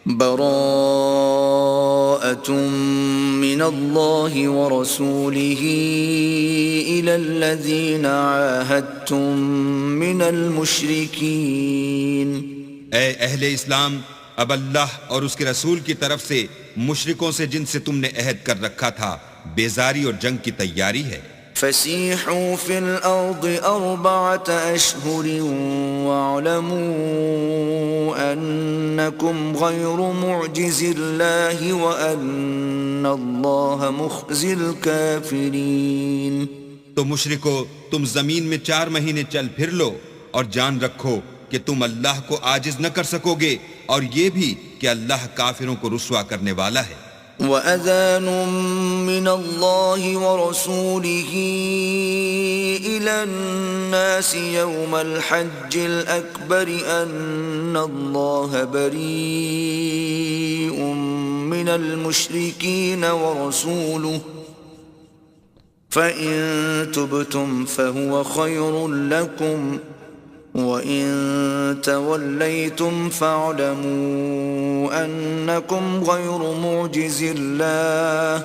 براءة من الله ورسوله إلى الذين عاهدتم من المشركين. اے اہل اسلام، اب اللہ اور اس کے رسول کی طرف سے مشرکوں سے جن سے تم نے عہد کر رکھا تھا بیزاری اور جنگ کی تیاری ہے. فسيحوا في الأرض 4 أشهر واعلموا أنكم غير معجز الله وأن الله مخزي الكافرين. تو مشرکو، تم زمین میں 4 مہینے چل پھر لو اور جان رکھو کہ تم اللہ کو عاجز نہ کر سکو گے، اور یہ بھی کہ اللہ کافروں کو رسوا کرنے والا ہے. وَأَذَانٌ مِّنَ اللَّهِ وَرَسُولِهِ إِلَى النَّاسِ يَوْمَ الْحَجِّ الْأَكْبَرِ أَنَّ اللَّهَ بَرِيءٌ مِّنَ الْمُشْرِكِينَ وَرَسُولُهُ فَإِن تُبْتُمْ فَهُوَ خَيْرٌ لَّكُمْ وَإِن تَوَلَّيْتُمْ فَاعْلَمُوا أَنَّكُمْ غَيْرُ مُعْجِزِ اللَّهِ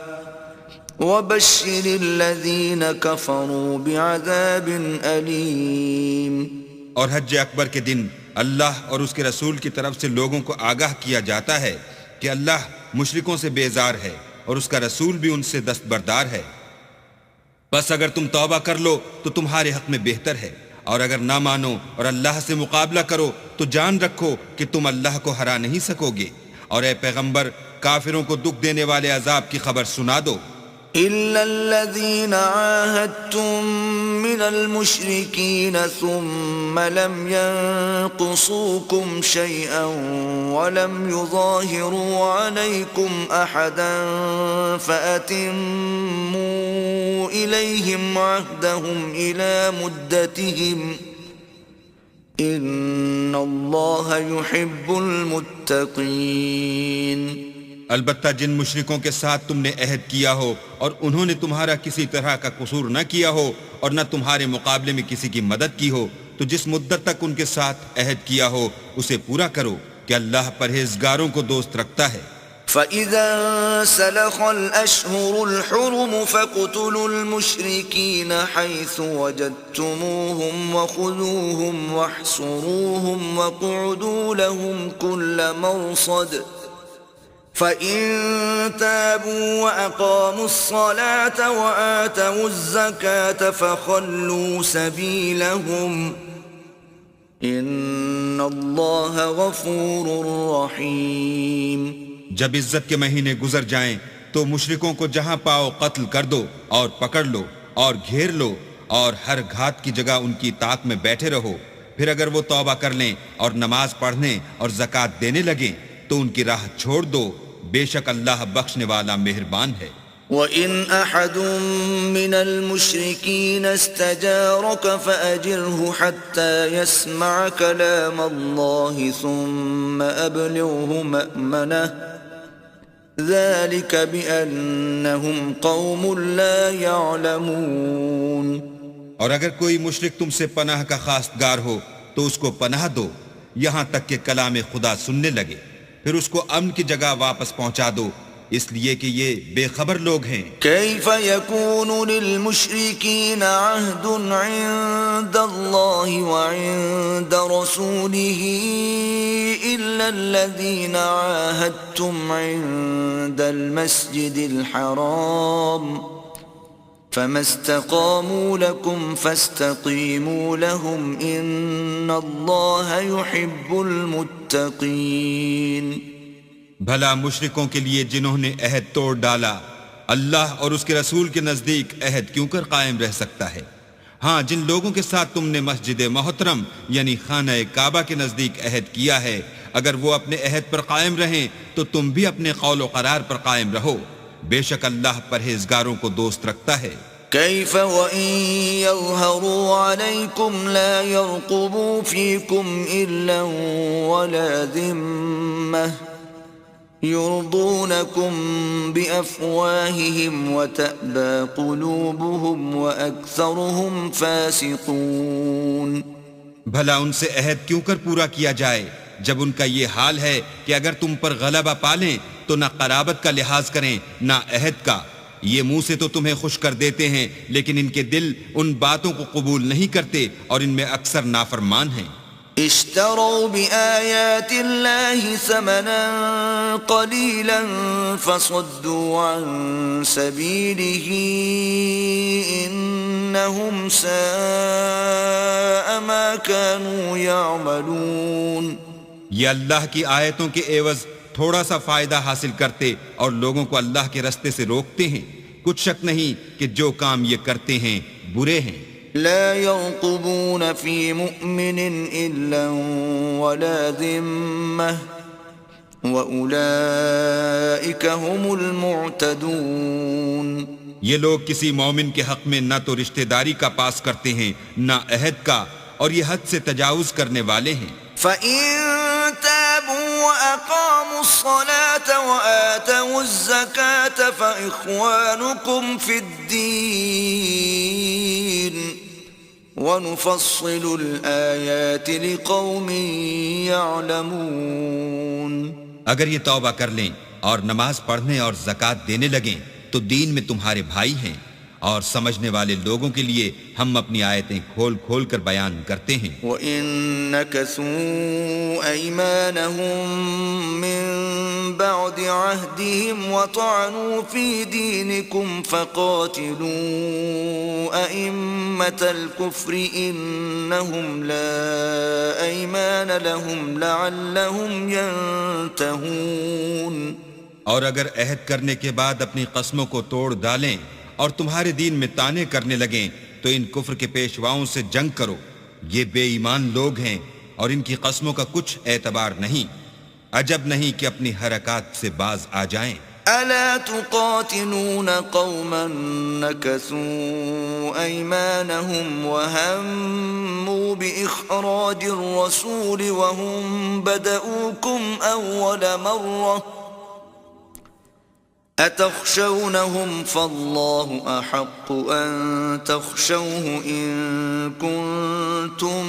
وَبَشِّرِ الَّذِينَ كَفَرُوا بِعَذَابٍ أَلِيمٍ. اور حج اکبر کے دن اللہ اور اس کے رسول کی طرف سے لوگوں کو آگاہ کیا جاتا ہے کہ اللہ مشرکوں سے بیزار ہے اور اس کا رسول بھی ان سے دستبردار ہے. بس اگر تم توبہ کر لو تو تمہارے حق میں بہتر ہے، اور اگر نہ مانو اور اللہ سے مقابلہ کرو تو جان رکھو کہ تم اللہ کو ہرا نہیں سکو گے. اور اے پیغمبر، کافروں کو دکھ دینے والے عذاب کی خبر سنا دو. إِلَّا الَّذِينَ عَاهَدتُّم مِّنَ الْمُشْرِكِينَ ثُمَّ لَمْ يَنقُصُوكُمْ شَيْئًا وَلَمْ يُظَاهِرُوا عَلَيْكُمْ أَحَدًا فَأَتِمُّوا إِلَيْهِمْ عَهْدَهُمْ إِلَى مُدَّتِهِمْ إِنَّ اللَّهَ يُحِبُّ الْمُتَّقِينَ. البتہ جن مشرکوں کے ساتھ تم نے عہد کیا ہو اور انہوں نے تمہارا کسی طرح کا قصور نہ کیا ہو اور نہ تمہارے مقابلے میں کسی کی مدد کی ہو، تو جس مدت تک ان کے ساتھ عہد کیا ہو اسے پورا کرو کہ اللہ پرہیزگاروں کو دوست رکھتا ہے. فَإِذَا انسَلَخَ الْأَشْهُرُ الْحُرُمُ فَاقْتُلُوا الْمُشْرِكِينَ حَيْثُ وَجَدتُّمُوهُمْ وَخُذُوهُمْ وَاحْصُرُوهُمْ وَاقْعُدُوا لَهُمْ كُلَّ مَرْصَدٍ فَإِن تَابُوا وَأَقَامُوا الصَّلَاةَ وَآتَوُا الزَّكَاةَ فَخَلُّوا سَبِيلَهُمْ إِنَّ اللَّهَ غَفُورٌ رَّحِيمٌ. جب عزت کے مہینے گزر جائیں تو مشرکوں کو جہاں پاؤ قتل کر دو اور پکڑ لو اور گھیر لو، اور ہر گھات کی جگہ ان کی طاق میں بیٹھے رہو. پھر اگر وہ توبہ کر لیں اور نماز پڑھنے اور زکوٰۃ دینے لگیں تو ان کی راہ چھوڑ دو، بے شک اللہ بخشنے والا مہربان ہے. وَإِنْ أَحَدٌ مِّنَ الْمُشْرِكِينَ اسْتَجَارَكَ فَأَجِرْهُ حَتَّى يَسْمَعَ كَلَامَ اللَّهِ ثُمَّ أَبْلِغْهُ مَأْمَنَهُ ذَلِكَ بِأَنَّهُمْ قَوْمٌ لَا يَعْلَمُونَ. اور اگر کوئی مشرک تم سے پناہ کا خواستگار ہو تو اس کو پناہ دو یہاں تک کہ کلام خدا سننے لگے، پھر اس کو امن کی جگہ واپس پہنچا دو، اس لیے کہ یہ بے خبر لوگ ہیں. كيف يكون للمشركين عهد عند الله وعند رسوله إلا الذين عاهدتم عند المسجد الحرام فما استقاموا لكم فاستقيموا لهم إن الله يحب المتقين. بھلا مشرکوں کے لیے جنہوں نے عہد توڑ ڈالا اللہ اور اس کے رسول کے نزدیک عہد کیوں کر قائم رہ سکتا ہے؟ ہاں، جن لوگوں کے ساتھ تم نے مسجد محترم یعنی خانہ کعبہ کے نزدیک عہد کیا ہے، اگر وہ اپنے عہد پر قائم رہیں تو تم بھی اپنے قول و قرار پر قائم رہو، بے شک اللہ پرہیزگاروں کو دوست رکھتا ہے. كيف وإن يظهروا عليكم لا يرقبوا فيكم إلا ولا ذمة يرضونكم بأفواههم وتأبى قلوبهم وأكثرهم فاسقون. بھلا ان سے عہد کیوں کر پورا کیا جائے جب ان کا یہ حال ہے کہ اگر تم پر غلبہ پالیں تو نہ قرابت کا لحاظ کریں نہ عہد کا. یہ منہ سے تو تمہیں خوش کر دیتے ہیں لیکن ان کے دل ان باتوں کو قبول نہیں کرتے اور ان میں اکثر نافرمان ہیں. اشتروا بآيات الله ثمنا قليلا فصدوا عن سبيله إنهم ساء ما كانوا يعملون. یہ اللہ کی آیتوں کے عوض تھوڑا سا فائدہ حاصل کرتے اور لوگوں کو اللہ کے رستے سے روکتے ہیں. کچھ شک نہیں کہ جو کام یہ کرتے ہیں برے ہیں. لا يرقبون في مؤمن إلا ولا ذمة وأولئك هم المعتدون. یہ لوگ کسی مومن کے حق میں نہ تو رشتہ داری کا پاس کرتے ہیں نہ عہد کا اور یہ حد سے تجاوز کرنے والے ہیں. فَإِن تَابُوا وَأَقَامُوا الصَّلَاةَ وَآتَوُا الزَّكَاةَ فَإِخْوَانُكُمْ فِي الدِّينِ وَنُفَصِّلُ الْآيَاتِ لِقَوْمٍ يَعْلَمُونَ. اگر یہ توبہ کر لیں اور نماز پڑھنے اور زکوٰۃ دینے لگیں تو دین میں تمہارے بھائی ہیں اور سمجھنے والے لوگوں کے لیے ہم اپنی آیتیں کھول کھول کر بیان کرتے ہیں. وَإِن نَكَثُوا أَيْمَانَهُم مِّن بَعْدِ عَهْدِهِمْ وَطَعَنُوا فِي دِينِكُمْ فَقَاتِلُوا أَئِمَّةَ الْكُفْرِ إِنَّهُمْ لَا أَيْمَانَ لَهُمْ لَعَلَّهُمْ يَنْتَهُونَ. اور اگر عہد کرنے کے بعد اپنی قسموں کو توڑ ڈالیں اور تمہارے دین میں طعنے کرنے لگیں تو ان کفر کے پیشواؤں سے جنگ کرو. یہ بے ایمان لوگ ہیں اور ان کی قسموں کا کچھ اعتبار نہیں. عجب نہیں کہ اپنی حرکات سے باز آ جائیں. ألا تقاتلون قوما نكثوا أيمانهم وهموا بإخراج الرسول وهم بدؤوكم أول مرة أتخشونهم فالله أحق أن تخشوه إن كنتم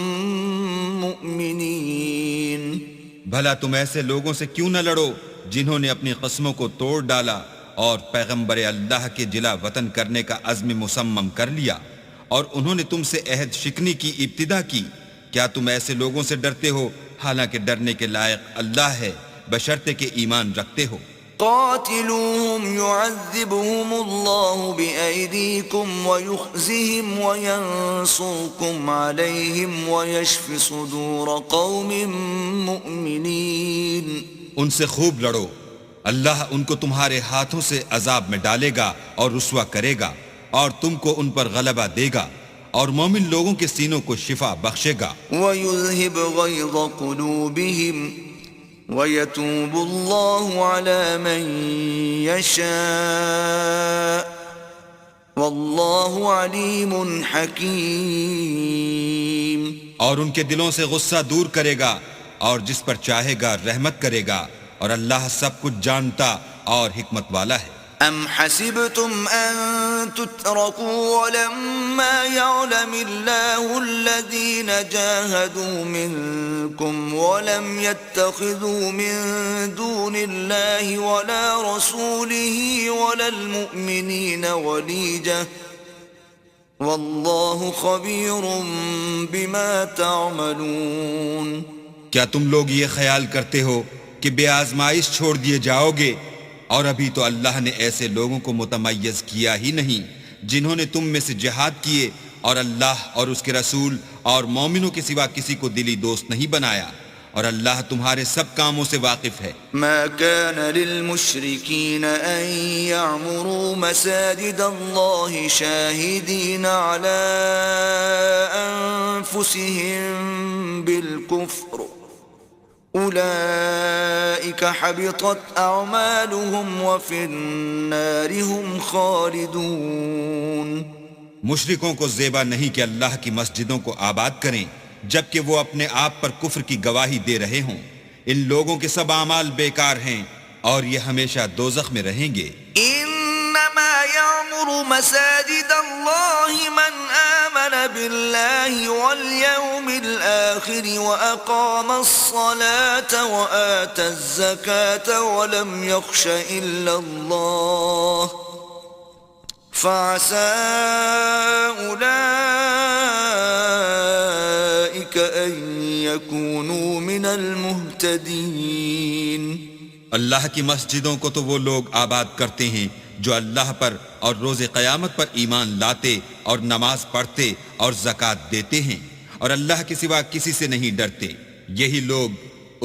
مؤمنين. بھلا تم ایسے لوگوں سے کیوں نہ لڑو جنہوں نے اپنی قسموں کو توڑ ڈالا اور پیغمبر اللہ کے جلا وطن کرنے کا عزم مصمم کر لیا اور انہوں نے تم سے عہد شکنی کی ابتدا کی. کیا تم ایسے لوگوں سے ڈرتے ہو حالانکہ ڈرنے کے لائق اللہ ہے بشرطے کہ ایمان رکھتے ہو. قاتلوهم يعذبهم الله بأيديكم ويخزهم وينصركم عليهم ويشف صدور قوم مؤمنين. ان سے خوب لڑو، اللہ ان کو تمہارے ہاتھوں سے عذاب میں ڈالے گا اور رسوا کرے گا اور تم کو ان پر غلبہ دے گا اور مومن لوگوں کے سینوں کو شفا بخشے گا. وَيُذْهِبْ غَيْظَ قُلُوبِهِمْ وَيَتُوبُ اللَّهُ عَلَى مَن يَشَاءُ وَاللَّهُ عَلِيمٌ حَكِيمٌ. اور ان کے دلوں سے غصہ دور کرے گا اور جس پر چاہے گا رحمت کرے گا اور اللہ سب کچھ جانتا اور حکمت والا ہے. أَمْ حَسِبْتُمْ أَن تُتْرَكُوا وَلَمَّا يَعْلَمِ اللَّهُ الَّذِينَ جَاهَدُوا مِنكُمْ وَلَمْ يَتَّخِذُوا مِن دُونِ اللَّهِ وَلَا رَسُولِهِ وَلَا الْمُؤْمِنِينَ وَلِيجَةً وَاللَّهُ خَبِيرٌ بِمَا تَعْمَلُونَ. کیا تم لوگ یہ خیال کرتے ہو کہ بے آزمائش چھوڑ دیے جاؤ گے؟ اور ابھی تو اللہ نے ایسے لوگوں کو متمیز کیا ہی نہیں جنہوں نے تم میں سے جہاد کیے اور اللہ اور اس کے رسول اور مومنوں کے سوا کسی کو دلی دوست نہیں بنایا اور اللہ تمہارے سب کاموں سے واقف ہے. ما كان للمشركين أن يعمروا مساجد الله شاهدين على أنفسهم بالكفر أولئك حبطت أعمالهم وفي النار هم خالدون. مشرکوں کو زیبا نہیں کہ اللہ کی مسجدوں کو آباد کریں جبکہ وہ اپنے آپ پر کفر کی گواہی دے رہے ہوں. ان لوگوں کے سب اعمال بیکار ہیں اور یہ ہمیشہ دوزخ میں رہیں گے. إنما يعمر مساجد الله من آمن آمن بالله واليوم الآخر وأقام الصلاة وآتى الزكاة ولم يخش إلا الله فعسى أولئك أن يكونوا من المهتدين. اللہ کی مسجدوں کو تو وہ لوگ آباد کرتے ہیں جو اللہ پر اور روز قیامت پر ایمان لاتے اور نماز پڑھتے اور زکوٰۃ دیتے ہیں اور اللہ کے سوا کسی سے نہیں ڈرتے. یہی لوگ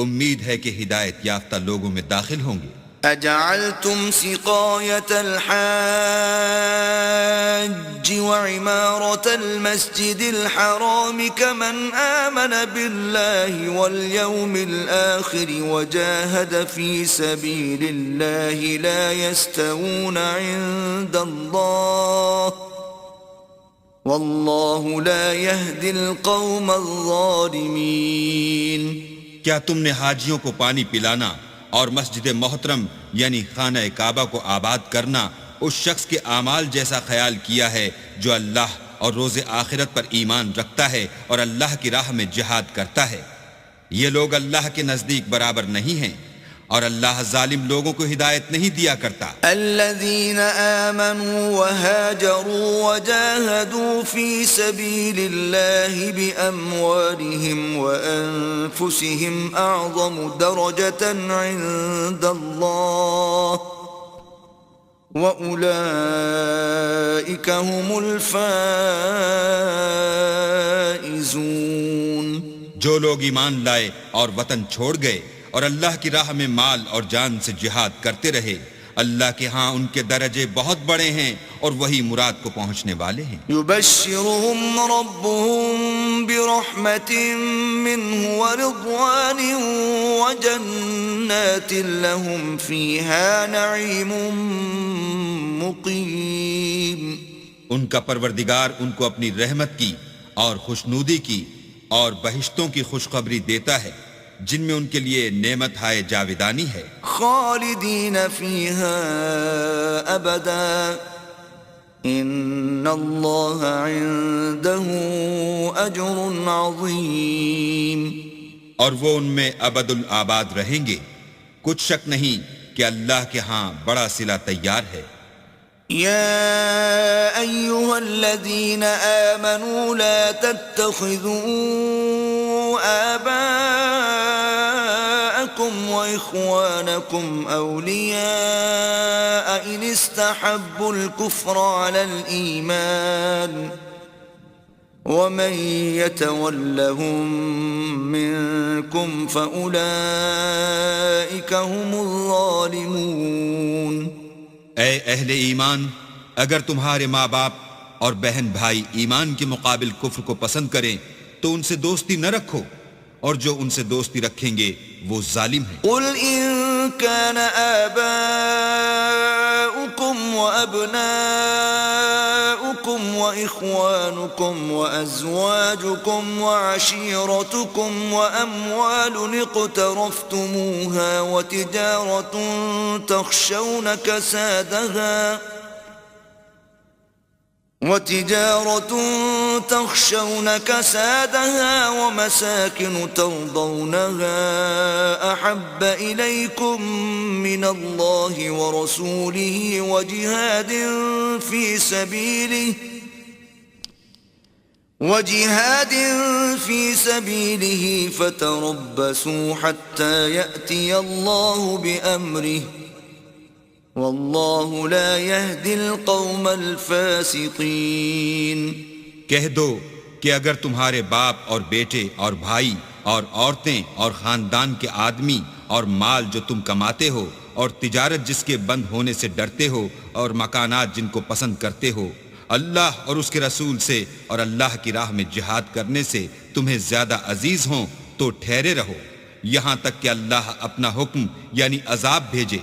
امید ہے کہ ہدایت یافتہ لوگوں میں داخل ہوں گے. أجعلتم سقاية الحاج وعمارة المسجد الحرام كمن آمن بالله واليوم الآخر وجاهد في سبيل الله لا يستوون عند الله والله لا يهدي القوم الظالمين. کیا تم نے حاجیوں کو پانی پلانا اور مسجد محترم یعنی خانہ کعبہ کو آباد کرنا اس شخص کے اعمال جیسا خیال کیا ہے جو اللہ اور روز آخرت پر ایمان رکھتا ہے اور اللہ کی راہ میں جہاد کرتا ہے؟ یہ لوگ اللہ کے نزدیک برابر نہیں ہیں اور اللہ ظالم لوگوں کو ہدایت نہیں دیا کرتا. الذين آمنوا وهاجروا وجاهدوا في سبيل الله بأموالهم وأنفسهم أعظم درجة عند الله وأولئك هم الفائزون. جو لوگ ایمان لائے اور وطن چھوڑ گئے اور اللہ کی راہ میں مال اور جان سے جہاد کرتے رہے اللہ کے ہاں ان کے درجے بہت بڑے ہیں اور وہی مراد کو پہنچنے والے ہیں. يبشرهم ربهم برحمة منه ورضوان وجنات لهم فيها نعيم مقيم. ان کا پروردگار ان کو اپنی رحمت کی اور خوشنودی کی اور بہشتوں کی خوشخبری دیتا ہے جن میں ان کے لیے نعمت ہائے جاویدانی ہے. خالدین فیہا ابدا ان اللہ عنده اجر عظیم. اور وہ ان میں ابد الآباد رہیں گے. کچھ شک نہیں کہ اللہ کے ہاں بڑا صلہ تیار ہے. يا أيها الذين آمنوا لا تتخذوا آباءكم وإخوانكم أولياء إن استحبوا الكفر على الإيمان ومن يتولهم منكم فأولئك هم الظالمون. اے اہل ایمان، اگر تمہارے ماں باپ اور بہن بھائی ایمان کے مقابل کفر کو پسند کریں تو ان سے دوستی نہ رکھو، اور جو ان سے دوستی رکھیں گے وہ ظالم ہیں. قل ان كان آباؤكم وأبناؤكم وإخوانكم وأزواجكم وعشيرتكم وأموال اقترفتموها وتجارة تخشون كسادها ومساكن ترضونها أحب إليكم من الله ورسوله وجهاد في سبيله فتربصوا حتى يأتي الله بأمره واللہ لا يهدي القوم الفاسقین. کہہ دو کہ اگر تمہارے باپ اور بیٹے اور بھائی اور عورتیں اور خاندان کے آدمی اور مال جو تم کماتے ہو اور تجارت جس کے بند ہونے سے ڈرتے ہو اور مکانات جن کو پسند کرتے ہو اللہ اور اس کے رسول سے اور اللہ کی راہ میں جہاد کرنے سے تمہیں زیادہ عزیز ہوں تو ٹھہرے رہو یہاں تک کہ اللہ اپنا حکم یعنی عذاب بھیجے.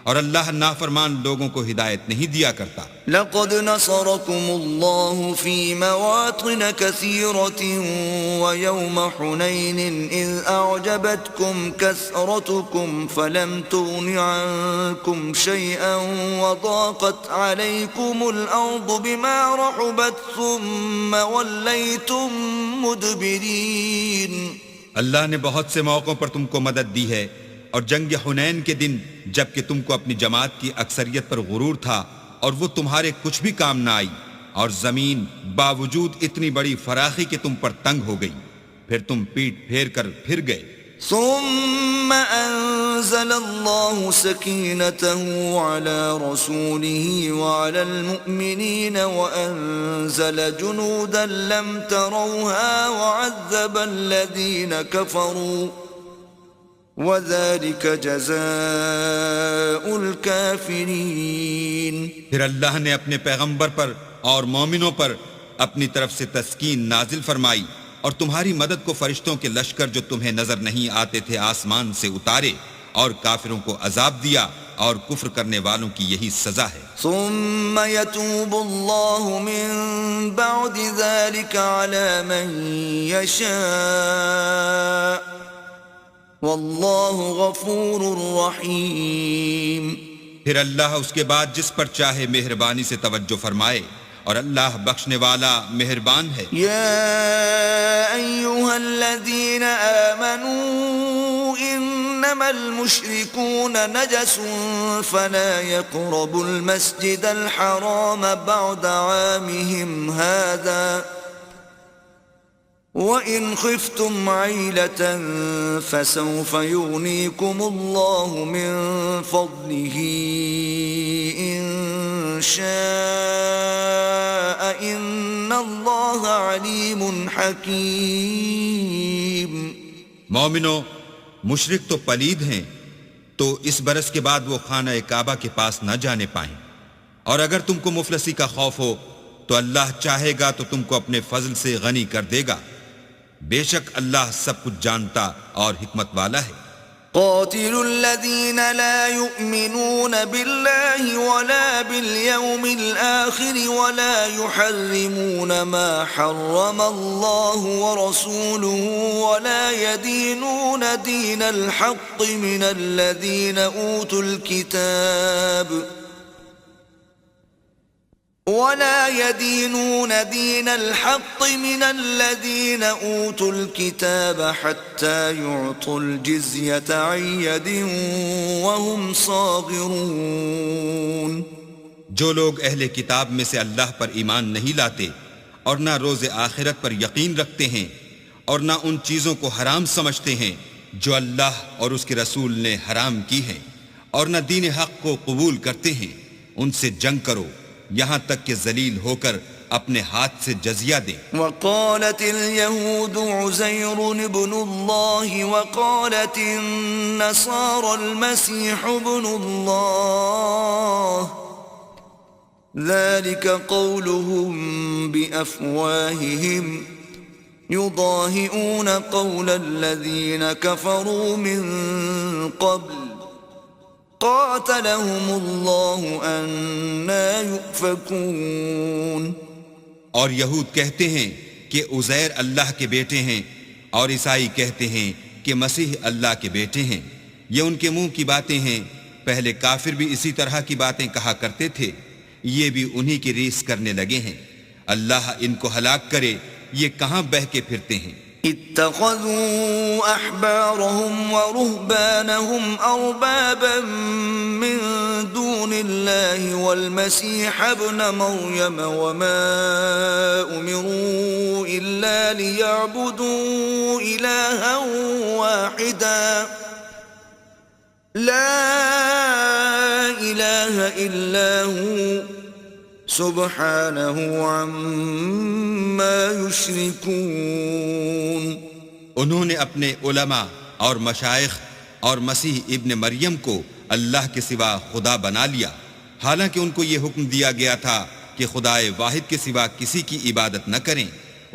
اور اللہ نافرمان لوگوں کو ہدایت نہیں دیا کرتا۔ لقد نصركم الله في مواطن كثيرة ويوم حنين إذ أعجبتكم كثرتكم فلم تغن عنكم شيئا وضاقت عليكم الأرض بما رحبت ثم وليتم مدبرين۔ اللہ نے بہت سے موقعوں پر تم کو مدد دی ہے، اور جنگ حنین کے دن جبکہ تم کو اپنی جماعت کی اکثریت پر غرور تھا اور وہ تمہارے کچھ بھی کام نہ آئی، اور زمین باوجود اتنی بڑی فراخی کہ تم پر تنگ ہو گئی، پھر تم پیٹ پھیر کر پھر گئے۔ ثم أنزل الله سكينته على رسوله وعلى المؤمنين وأنزل جنودا لم تروها وعذب الذين كفروا وَذَلِكَ جَزَاءُ الْكَافِرِينَ۔ پھر اللہ نے اپنے پیغمبر پر اور مومنوں پر اپنی طرف سے تسکین نازل فرمائی، اور تمہاری مدد کو فرشتوں کے لشکر جو تمہیں نظر نہیں آتے تھے آسمان سے اتارے، اور کافروں کو عذاب دیا، اور کفر کرنے والوں کی یہی سزا ہے۔ ثم يتوب الله من بعد ذلك على من يشاء واللہ غفور رحیم۔ پھر اللہ اس کے بعد جس پر چاہے مہربانی سے توجہ فرمائے، اور اللہ بخشنے والا مہربان ہے۔ یا ایہا الذین آمنوا انما المشرکون نجس فلا يقربوا المسجد الحرام بعد عامهم هذا وَإِنْ خِفْتُمْ عَيْلَةً فَسَوْفَ يُغْنِيكُمُ اللَّهُ مِنْ فَضْلِهِ إِنْ شَاءَ إِنَّ اللَّهَ عَلِيمٌ حَكِيمٌ۔ مومنو، مشرک تو پلید ہیں، تو اس برس کے بعد وہ خانہ کعبہ کے پاس نہ جانے پائیں، اور اگر تم کو مفلسی کا خوف ہو تو اللہ چاہے گا تو تم کو اپنے فضل سے غنی کر دے گا، بے شک اللہ سب کچھ جانتا اور حکمت والا ہے۔ قاتلوا الذين لا يؤمنون بالله ولا باليوم الآخر ولا يحرمون ما حرم الله ورسوله ولا يدينون دين الحق من الذين أوتوا الكتاب حتى يعطوا الجزية عن يد وهم صاغرون۔ جو لوگ اہل کتاب میں سے اللہ پر ایمان نہیں لاتے اور نہ روز آخرت پر یقین رکھتے ہیں اور نہ ان چیزوں کو حرام سمجھتے ہیں جو اللہ اور اس کے رسول نے حرام کی ہیں، اور نہ دین حق کو قبول کرتے ہیں، ان سے جنگ کرو یہاں تک کہ ذلیل ہو کر اپنے ہاتھ سے جزیہ دیں۔ وقالت اليهود عزير ابن الله وقالت النصارى المسيح ابن الله ذلك قولهم بأفواههم يضاهئون قول الذين كفروا من قبل قاتلهم الله أنا يؤفكون۔ اور یہود کہتے ہیں کہ عزیر اللہ کے بیٹے ہیں، اور عیسائی کہتے ہیں کہ مسیح اللہ کے بیٹے ہیں، یہ ان کے منہ کی باتیں ہیں، پہلے کافر بھی اسی طرح کی باتیں کہا کرتے تھے، یہ بھی انہی کی ریس کرنے لگے ہیں، اللہ ان کو ہلاک کرے، یہ کہاں بہہ کے پھرتے ہیں۔ اتخذوا احبارهم ورهبانهم اربابا من دون الله والمسيح ابن مريم وما امروا الا ليعبدوا الها واحدا لا اله الا هو سبحانہ عما یشرکون۔ انہوں نے اپنے علماء اور مشائخ اور مسیح ابن مریم کو اللہ کے سوا خدا بنا لیا، حالانکہ ان کو یہ حکم دیا گیا تھا کہ خدائے واحد کے سوا کسی کی عبادت نہ کریں،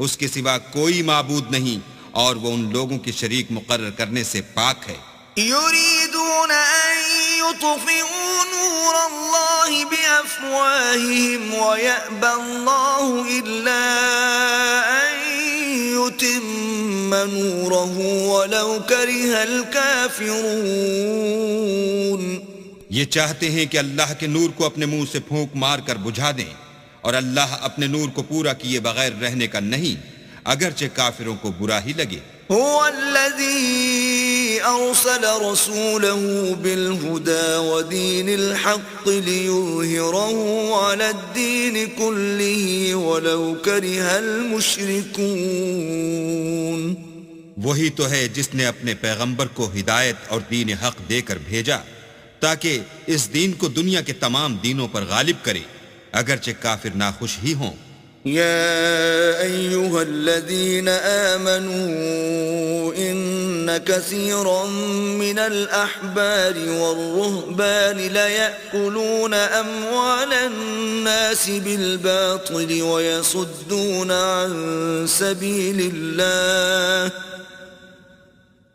اس کے سوا کوئی معبود نہیں، اور وہ ان لوگوں کے شریک مقرر کرنے سے پاک ہے۔ يريدون أن يطفئوا نور الله بأفواههم ويأبى الله إلا أن يتم نوره ولو كره الكافرون. یہ چاہتے ہیں کہ اللہ کے نور کو اپنے منہ سے پھونک مار کر بجھا دیں، اور اللہ اپنے نور کو پورا کیے بغیر رہنے کا نہیں، اگرچہ کافروں کو برا ہی لگے. هو الذي أرسل رسوله بالهدى ودين الحق ليظهره على الدين كله ولو كره المشركون. وہی تو ہے جس نے اپنے پیغمبر کو ہدایت اور دین حق دے کر بھیجا تاکہ اس دین کو دنیا کے تمام دینوں پر غالب کرے، اگرچہ کافر ناخوش ہی ہوں. يا أيها الذين آمنوا إن كثيرا من الأحبار والرهبان ليأكلون أموال الناس بالباطل ويصدون عن سبيل الله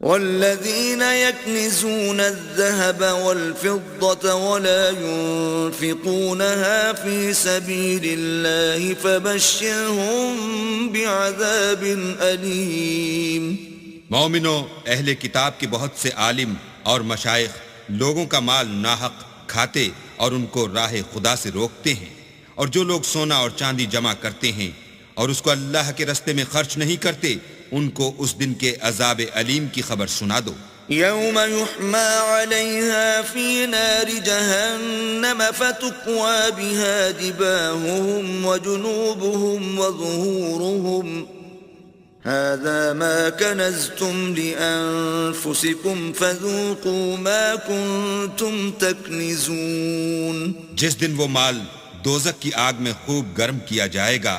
والذين يكنزون الذهب والفضة ولا ينفقونها في سبيل الله فبشرهم بعذاب أليم. مومنو، اہل کتاب کے بہت سے عالم اور مشائخ لوگوں کا مال ناحق کھاتے اور ان کو راہ خدا سے روکتے ہیں، اور جو لوگ سونا اور چاندی جمع کرتے ہیں اور اس کو اللہ کے رستے میں خرچ نہیں کرتے، ان کو اس دن کے عذاب علیم کی خبر سنا دو. يوم يحمى عليها في نار جهنم فتكوى بها جباههم وجنوبهم وظهورهم هذا ما كنزتم لأنفسكم فذوقوا ما كنتم تكنزون. جس دن وہ مال دوزخ کی آگ میں خوب گرم کیا جائے گا،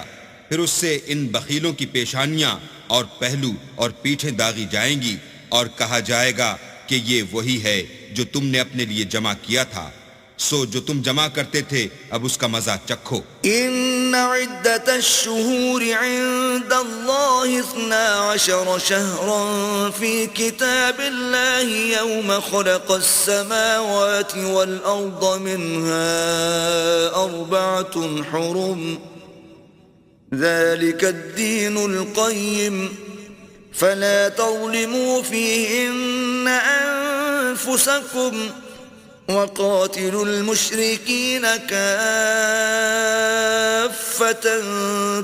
پھر اس سے ان بخیلوں کی پیشانیاں اور پہلو اور پیٹھیں داغی جائیں گی، اور کہا جائے گا کہ یہ وہی ہے جو تم نے اپنے لیے جمع کیا تھا، سو جو تم جمع کرتے تھے اب اس کا مزہ چکھو. ان عدت الشہور عند اللہ 12 شہرا فی کتاب اللہ یوم خلق السماوات والارض منها 4 حرم ذلك الدين القيم فلا تظلموا فيهن أنفسكم وقاتلوا المشركين كافة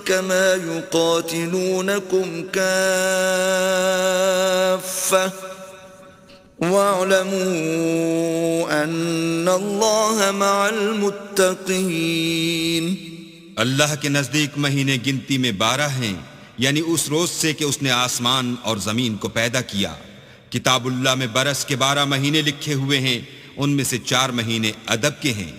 كما يقاتلونكم كافة واعلموا أن الله مع المتقين. اللہ کے نزدیک مہینے گنتی میں 12 ہیں، یعنی اس روز سے کہ اس نے آسمان اور زمین کو پیدا کیا. کتاب اللہ میں برس کے 12 مہینے لکھے ہوئے ہیں، ان میں سے 4 مہینے ادب کے ہیں.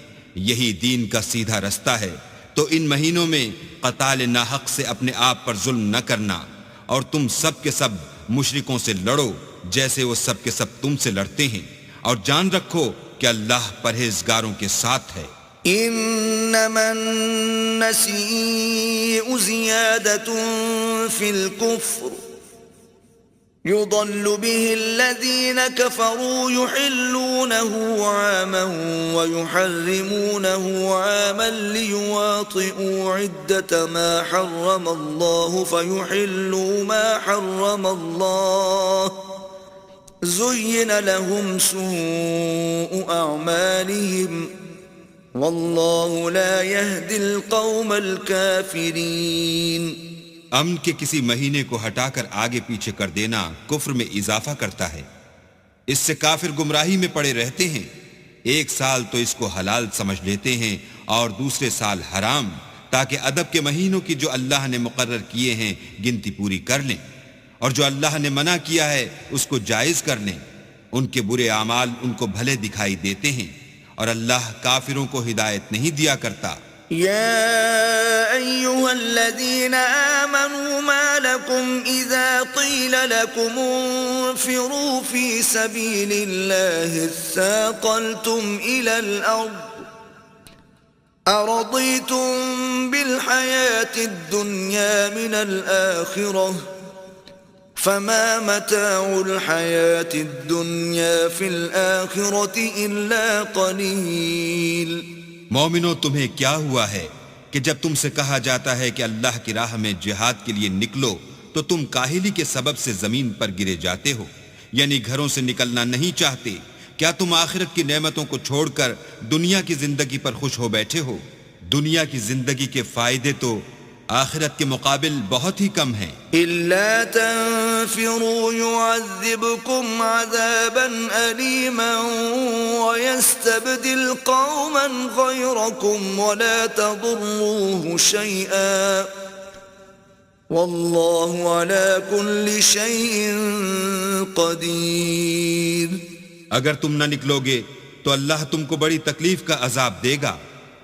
یہی دین کا سیدھا رستہ ہے. تو ان مہینوں میں قتال ناحق سے اپنے آپ پر ظلم نہ کرنا، اور تم سب کے سب مشرکوں سے لڑو جیسے وہ سب کے سب تم سے لڑتے ہیں، اور جان رکھو کہ اللہ پرہیزگاروں کے ساتھ ہے. انما النسيء زيادة في الكفر يضل به الذين كفروا يحلونه عاما ويحرمونه عاما ليواطئوا عدة ما حرم الله فيحلوا ما حرم الله زين لهم سوء أعمالهم واللہ لا يهدي القوم الكافرین. امن کے کسی مہینے کو ہٹا کر آگے پیچھے کر دینا کفر میں اضافہ کرتا ہے. اس سے کافر گمراہی میں پڑے رہتے ہیں. ایک سال تو اس کو حلال سمجھ لیتے ہیں اور دوسرے سال حرام، تاکہ ادب کے مہینوں کی جو اللہ نے مقرر کیے ہیں گنتی پوری کر لیں، اور جو اللہ نے منع کیا ہے اس کو جائز کر لیں. ان کے برے اعمال ان کو بھلے دکھائی دیتے ہیں، اور اللہ کافروں کو ہدایت نہیں دیا کرتا. يا أيها الذين آمنوا ما لكم إذا قيل لكم انفروا في سبيل الله اثاقلتم إلى الأرض أرضيتم بالحياة الدنيا من الآخرة فما متاع الحياة الدنيا في الآخرة إلا قليل. مومنو تمہیں کیا ہوا ہے کہ جب تم سے کہا جاتا ہے کہ اللہ کی راہ میں جہاد کے لیے نکلو تو تم کاہلی کے سبب سے زمین پر گرے جاتے ہو، یعنی گھروں سے نکلنا نہیں چاہتے. کیا تم آخرت کی نعمتوں کو چھوڑ کر دنیا کی زندگی پر خوش ہو بیٹھے ہو؟ دنیا کی زندگی کے فائدے تو آخرت کے مقابل بہت ہی کم ہیں. إلا تنفروا يعذبكم عذابا أليما ويستبدل قوما غيركم ولا تضروه شيئا والله على كل شيء قدير. اگر تم نہ نکلو گے تو اللہ تم کو بڑی تکلیف کا عذاب دے گا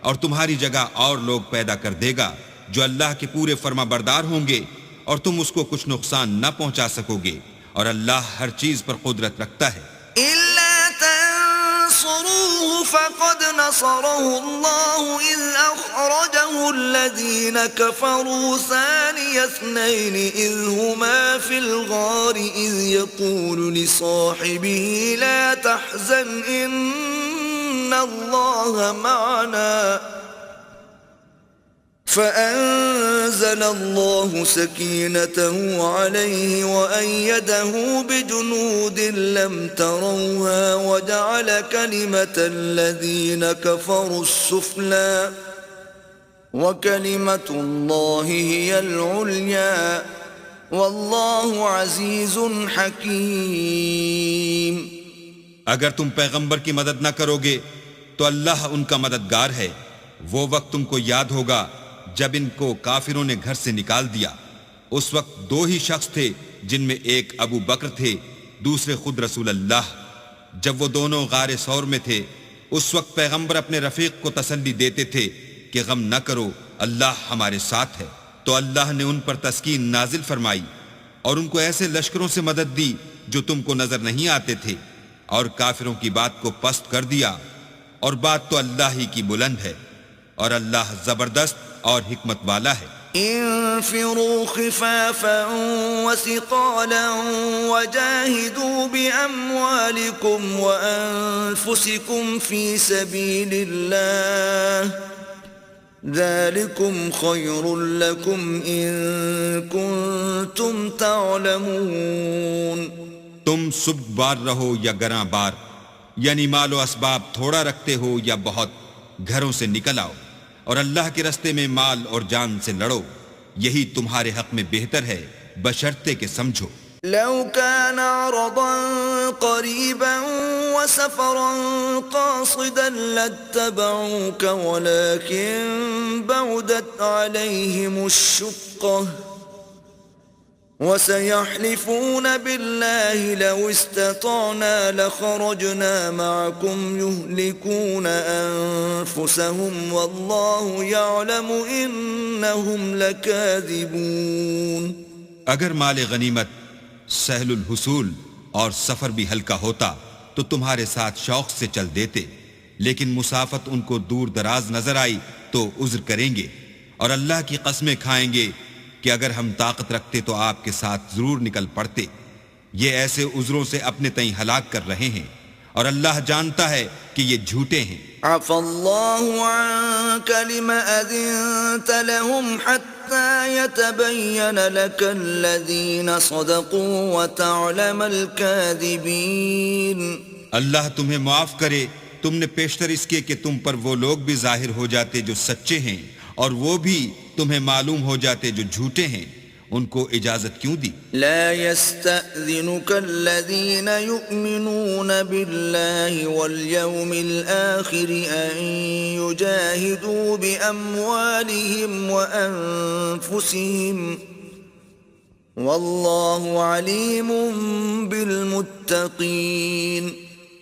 اور تمہاری جگہ اور لوگ پیدا کر دے گا جو اللہ کے پورے فرما بردار ہوں گے اور تم اس کو کچھ نقصان نہ پہنچا سکو گے، اور اللہ ہر چیز پر قدرت رکھتا ہے. إلا تنصروه فقد نصره الله إذ أخرجه الذين كفروا ثاني اثنين إذ هما في الغار إذ يقول لصاحبه لا تحزن إن الله معنا فأنزل الله سكينته عليه وأيده بجنود لم تروها وجعل كلمة الذين كفروا السفلى وكلمة الله هي العليا والله عزيز حكيم. اگر تم پیغمبر کی مدد نہ کرو گے تو اللہ ان کا مددگار ہے. وہ وقت تم کو یاد ہوگا جب ان کو کافروں نے گھر سے نکال دیا. اس وقت دو ہی شخص تھے جن میں ایک ابو بکر تھے، دوسرے خود رسول اللہ. جب وہ دونوں غار ثور میں تھے اس وقت پیغمبر اپنے رفیق کو تسلی دیتے تھے کہ غم نہ کرو، اللہ ہمارے ساتھ ہے. تو اللہ نے ان پر تسکین نازل فرمائی اور ان کو ایسے لشکروں سے مدد دی جو تم کو نظر نہیں آتے تھے، اور کافروں کی بات کو پست کر دیا. اور بات تو اللہ ہی کی بلند ہے، اور اللہ زبردست اور حکمت والا ہے. انفروا خفافا وثقالا وجاهدوا بأموالكم وأنفسكم في سبيل الله ذلكم خير لكم إن كنتم تعلمون. تم سبک بار رہو یا گراں بار، یعنی مال و اسباب تھوڑا رکھتے ہو یا بہت، گھروں سے نکل آؤ اور اللہ کے رستے میں مال اور جان سے لڑو، یہی تمہارے حق میں بہتر ہے بشرطے کہ سمجھو. لو كان عرضا قريبا وسفرا قاصدا لاتبعوك ولكن بعدت عليهم الشقة وسيحلفون بالله لو استطعنا لخرجنا معكم يهلكون أنفسهم والله يعلم إنهم لكاذبون. اگر مال غنیمت سہل الحصول اور سفر بھی ہلکا ہوتا تو تمہارے ساتھ شوق سے چل دیتے، لیکن مسافت ان کو دور دراز نظر آئی تو عذر کریں گے، اور اللہ کی قسمیں کھائیں گے کہ اگر ہم طاقت رکھتے تو آپ کے ساتھ ضرور نکل پڑتے. یہ ایسے عذروں سے اپنے تئیں ہلاک کر رہے ہیں، اور اللہ جانتا ہے کہ یہ جھوٹے ہیں. عفى الله عنك لما أذنت لهم حتى يتبين لك الذين صدقوا وتعلم الكاذبين. اللہ تمہیں معاف کرے، تم نے پیشتر اس کے کہ تم پر وہ لوگ بھی ظاہر ہو جاتے جو سچے ہیں، اور وہ بھی تمہیں معلوم ہو جاتے جو جھوٹے ہیں. ان کو اجازت کیوں دی؟ لا يستأذنك الذين يؤمنون بالله واليوم الآخر أن يجاهدوا بأموالهم وأنفسهم والله عليم بالمتقين.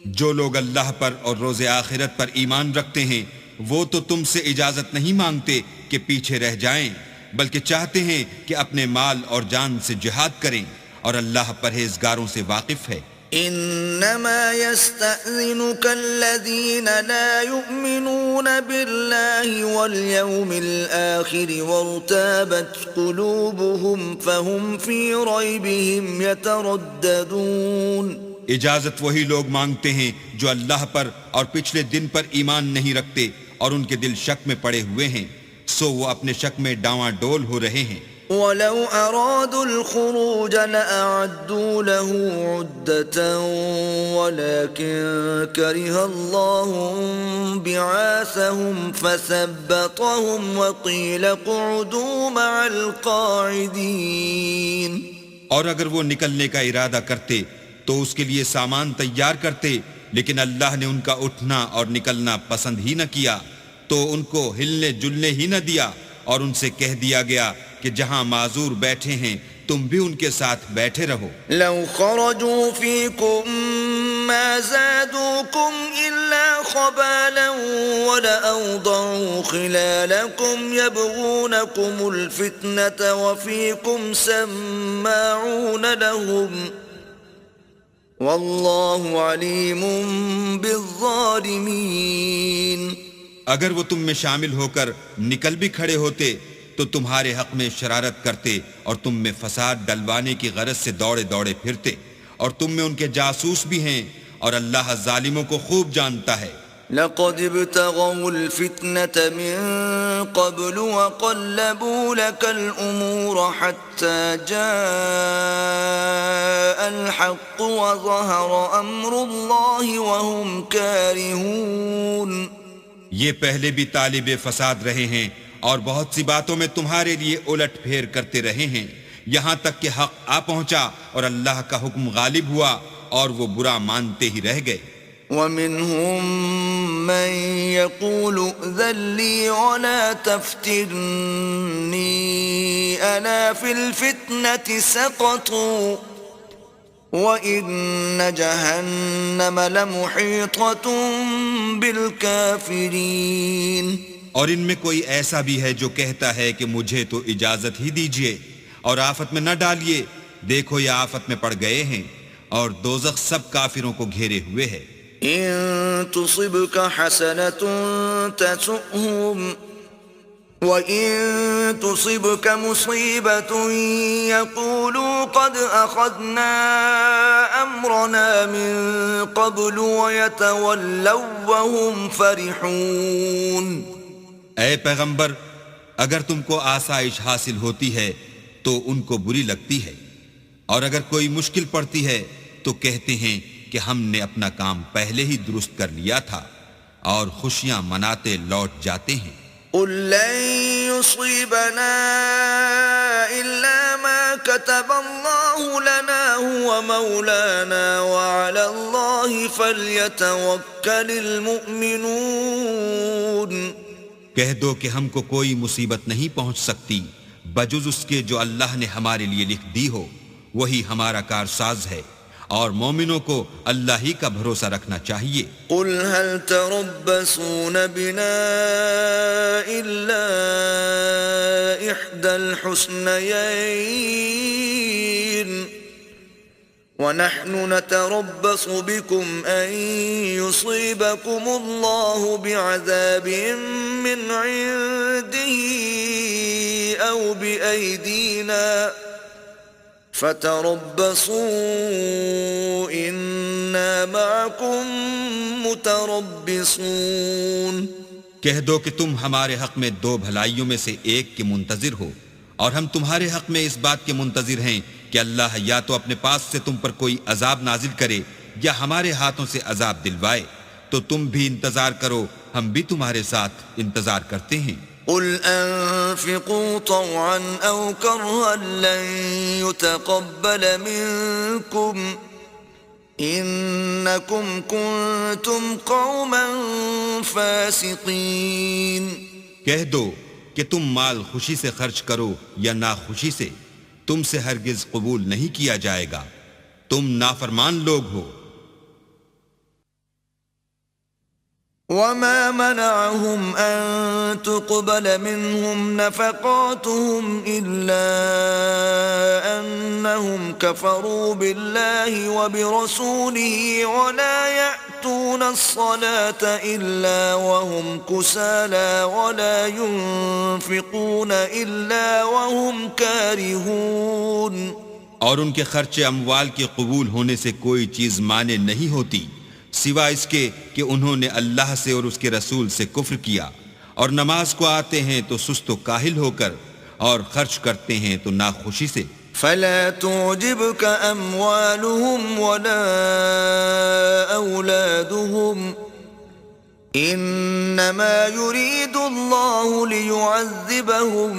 جو لوگ اللہ پر اور روز آخرت پر ایمان رکھتے ہیں وہ تو تم سے اجازت نہیں مانگتے کہ پیچھے رہ جائیں، بلکہ چاہتے ہیں کہ اپنے مال اور جان سے جہاد کریں، اور اللہ پرہیزگاروں سے واقف ہے. إنما يستأذنك الذين لا يؤمنون بالله واليوم الآخر وارتابت قلوبهم فهم في ريبهم يترددون. اجازت وہی لوگ مانگتے ہیں جو اللہ پر اور پچھلے دن پر ایمان نہیں رکھتے اور ان کے دل شک میں پڑے ہوئے ہیں، سو وہ اپنے شک میں ڈاواں ڈول ہو رہے ہیں. وَلَوْ أَرَادُوا الْخُرُوجَ لَأَعَدُّوا لَهُ عُدَّةً وَلَكِنْ كَرِهَ اللَّهُ بِعَاثَهُمْ فَثَبَّطَهُمْ وَقِيلَ اقْعُدُوا مَعَ الْقَاعِدِينَ. اور اگر وہ نکلنے کا ارادہ کرتے تو اس کے لیے سامان تیار کرتے، لیکن اللہ نے ان کا اٹھنا اور نکلنا پسند ہی نہ کیا، تو ان کو ہلنے جلنے ہی نہ دیا، اور ان سے کہہ دیا گیا کہ جہاں معذور بیٹھے ہیں تم بھی ان کے ساتھ بیٹھے رہو. لو خرجوا فيكم ما زادوكم إلا خبالا ولأوضعوا خلالكم يبغونكم الفتنة وفيكم سماعون لهم والله عليم بالظالمين. اگر وہ تم میں شامل ہو کر نکل بھی کھڑے ہوتے تو تمہارے حق میں شرارت کرتے اور تم میں فساد ڈلوانے کی غرض سے دوڑے دوڑے پھرتے، اور تم میں ان کے جاسوس بھی ہیں، اور اللہ ظالموں کو خوب جانتا ہے. لقد ابتغوا الفتنة من قبل وقلبوا لك الأمور حتى جاء الحق وظهر أمر الله وهم كارهون. یہ پہلے بھی طالب فساد رہے ہیں اور بہت سی باتوں میں تمہارے لیے الٹ پھیر کرتے رہے ہیں، یہاں تک کہ حق آ پہنچا اور اللہ کا حکم غالب ہوا اور وہ برا مانتے ہی رہ گئے. وَمِنْهُمْ مَنْ يَقُولُ ائْذَنْ لِي وَلَا تَفْتِنِّي أَلَا فِي الْفِتْنَةِ سَقَطُوا وَإِنَّ جَهَنَّمَ لَمُحِيطَةٌ بِالْكَافِرِينَ. اور ان میں کوئی ایسا بھی ہے جو کہتا ہے کہ مجھے تو اجازت ہی دیجیے اور آفت میں نہ ڈالیے، دیکھو یہ آفت میں پڑ گئے ہیں اور دوزخ سب کافروں کو گھیرے ہوئے ہے. إن تصبك حسنة تسؤهم وإن تصبك مصيبة يقولوا قد أخذنا أمرنا من قبل ويتولوا وهم فرحون. اے پیغمبر، اگر تم کو آسائش حاصل ہوتی ہے تو ان کو بری لگتی ہے، اور اگر کوئی مشکل پڑتی ہے تو کہتے ہیں کہ ہم نے اپنا کام پہلے ہی درست کر لیا تھا، اور خوشیاں مناتے لوٹ جاتے ہیں. قل لن يصيبنا إلا ما كتب الله لنا هو مولانا وعلى الله فليتوكل المؤمنون. کہہ دو کہ ہم کو کوئی مصیبت نہیں پہنچ سکتی بجز اس کے جو اللہ نے ہمارے لیے لکھ دی ہو، وہی ہمارا کارساز ہے، اور مومنوں کو اللہ ہی کا بھروسہ رکھنا چاہیے. قل هل تربصون بنا إلا إحدى الحسنيين ونحن نتربص بكم أن يصيبكم الله بعذاب من عنده أو بأيدينا فتربصوا إنا معكم متربصون. کہہ دو کہ تم ہمارے حق میں دو بھلائیوں میں سے ایک کے منتظر ہو، اور ہم تمہارے حق میں اس بات کے منتظر ہیں کہ اللہ یا تو اپنے پاس سے تم پر کوئی عذاب نازل کرے یا ہمارے ہاتھوں سے عذاب دلوائے، تو تم بھی انتظار کرو، ہم بھی تمہارے ساتھ انتظار کرتے ہیں. قل أنفقوا طوعا أو كرها لن يتقبل منكم إنكم كنتم قوما فاسقين. کہہ دو کہ تم مال خوشی سے خرچ کرو یا ناخوشی سے، تم سے ہرگز قبول نہیں کیا جائے گا، تم نافرمان لوگ ہو. وما منعهم أن تقبل منهم نفقاتهم إلا أنهم كفروا بالله وبرسوله ولا يأتون الصلاة إلا وهم كسالى ولا ينفقون إلا وهم كارهون. اور ان کے خرچ اموال کے قبول ہونے سے کوئی چیز مانے نہیں ہوتی سوائے اس کے کہ انہوں نے اللہ سے اور اس کے رسول سے کفر کیا، اور نماز کو آتے ہیں تو سست و کاہل ہو کر، اور خرچ کرتے ہیں تو ناخوشی سے. فلا تعجبك أموالهم ولا أولادهم إنما يريد الله ليعذبهم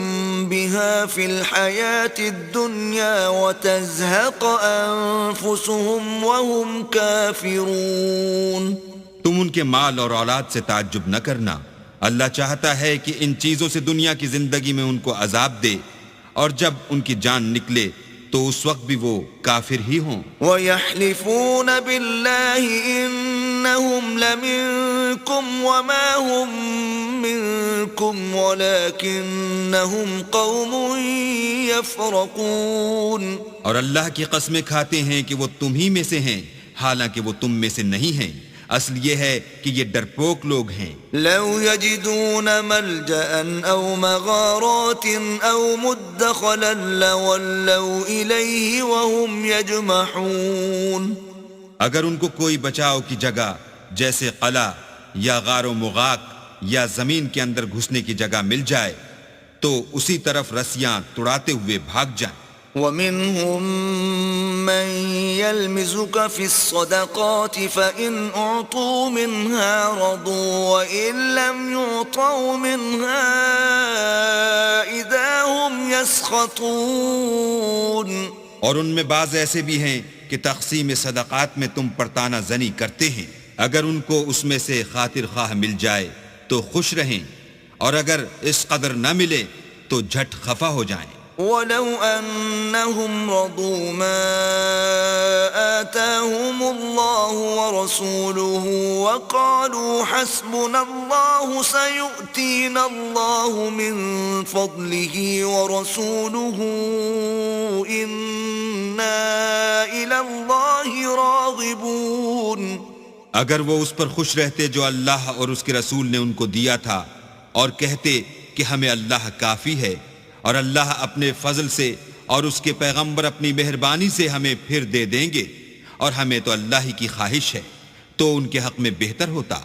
بها في الحياة الدنيا وتزهق أنفسهم وهم كافرون. تم ان کے مال اور اولاد سے تعجب نہ کرنا، اللہ چاہتا ہے کہ ان چیزوں سے دنیا کی زندگی میں ان کو عذاب دے، اور جب ان کی جان نکلے تو اس وقت بھی وہ کافر ہی ہوں. وَيَحْلِفُونَ بِاللَّهِ إِنَّهُمْ لَمِنكُمْ وَمَا هُمْ مِنكُمْ وَلَكِنَّهُمْ قَوْمٌ يَفْرَقُونَ. اور اللہ کی قسمیں کھاتے ہیں کہ وہ تم ہی میں سے ہیں، حالانکہ وہ تم میں سے نہیں ہیں. اصل یہ ہے کہ یہ ڈرپوک لوگ ہیں. لو يجدون ملجأ أو مغارات أو مدخلا لولوا إليه وهم يجمحون. اگر ان کو کوئی بچاؤ کی جگہ جیسے قلعہ یا غار و مغاق یا زمین کے اندر گھسنے کی جگہ مل جائے تو اسی طرف رسیاں توڑاتے ہوئے بھاگ جائیں. ومنهم من يلمزك في الصدقات فإن أعطوا منها رضوا وإن لم يعطوا منها إذا هم يسخطون. اور ان میں بعض ایسے بھی ہیں کہ تقسیم صدقات میں تم پر تانا زنی کرتے ہیں، اگر ان کو اس میں سے خاطر خواہ مل جائے تو خوش رہیں، اور اگر اس قدر نہ ملے تو جھٹ خفا ہو جائیں. ولو أنهم رضوا ما آتاهم الله ورسوله وقالوا حسبنا الله سيؤتينا الله من فضله ورسوله إنا إلى الله راغبون. اگر وہ اس پر خوش رہتے جو اللہ اور اس کے رسول نے ان کو دیا تھا، اور کہتے کہ ہمیں اللہ کافی ہے، اور اللہ اپنے فضل سے اور اس کے پیغمبر اپنی مہربانی سے ہمیں پھر دے دیں گے، اور ہمیں تو اللہ ہی کی خواہش ہے، تو ان کے حق میں بہتر ہوتا.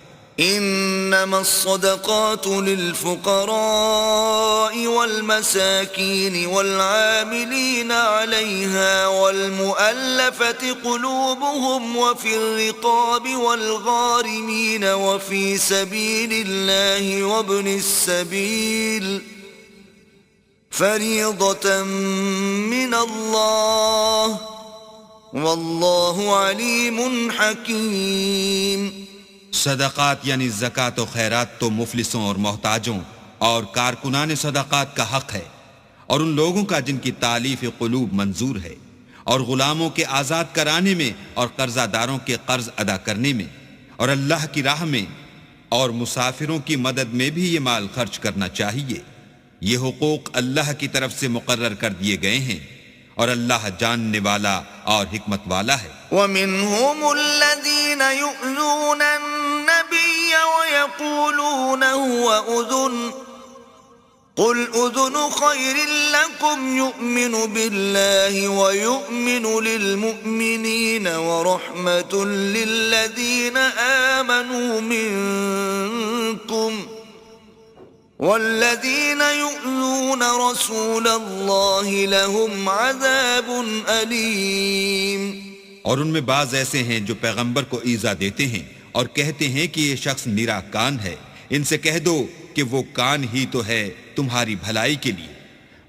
انما الصدقات للفقراء والمساكين والعاملين عليها والمؤلفة قلوبهم وفي الرقاب والغارمين وفي سبيل الله وابن السبيل فریضة من اللہ واللہ علیم حکیم. صدقات یعنی زکوٰۃ و خیرات تو مفلسوں اور محتاجوں اور کارکنان صدقات کا حق ہے، اور ان لوگوں کا جن کی تالیف قلوب منظور ہے، اور غلاموں کے آزاد کرانے میں اور قرضہ داروں کے قرض ادا کرنے میں، اور اللہ کی راہ میں اور مسافروں کی مدد میں بھی یہ مال خرچ کرنا چاہیے. یہ حقوق اللہ کی طرف سے مقرر کر دیے گئے ہیں، اور اللہ جاننے والا اور حکمت والا ہے. وَمِنْهُمُ الَّذِينَ يُؤْذُونَ النَّبِيَّ وَيَقُولُونَ هُوَ أُذُنٌ قُلْ أُذُنُ خَيْرٍ لَكُمْ يُؤْمِنُ بِاللَّهِ وَيُؤْمِنُ لِلْمُؤْمِنِينَ وَرَحْمَةٌ لِلَّذِينَ آمَنُوا مِنْكُمْ والذین یؤذون رسول اللہ لهم عذاب علیم. اور ان میں بعض ایسے ہیں جو پیغمبر کو ایذا دیتے ہیں اور کہتے ہیں کہ یہ شخص نرا کان ہے. ان سے کہہ دو کہ وہ کان ہی تو ہے تمہاری بھلائی کے لیے،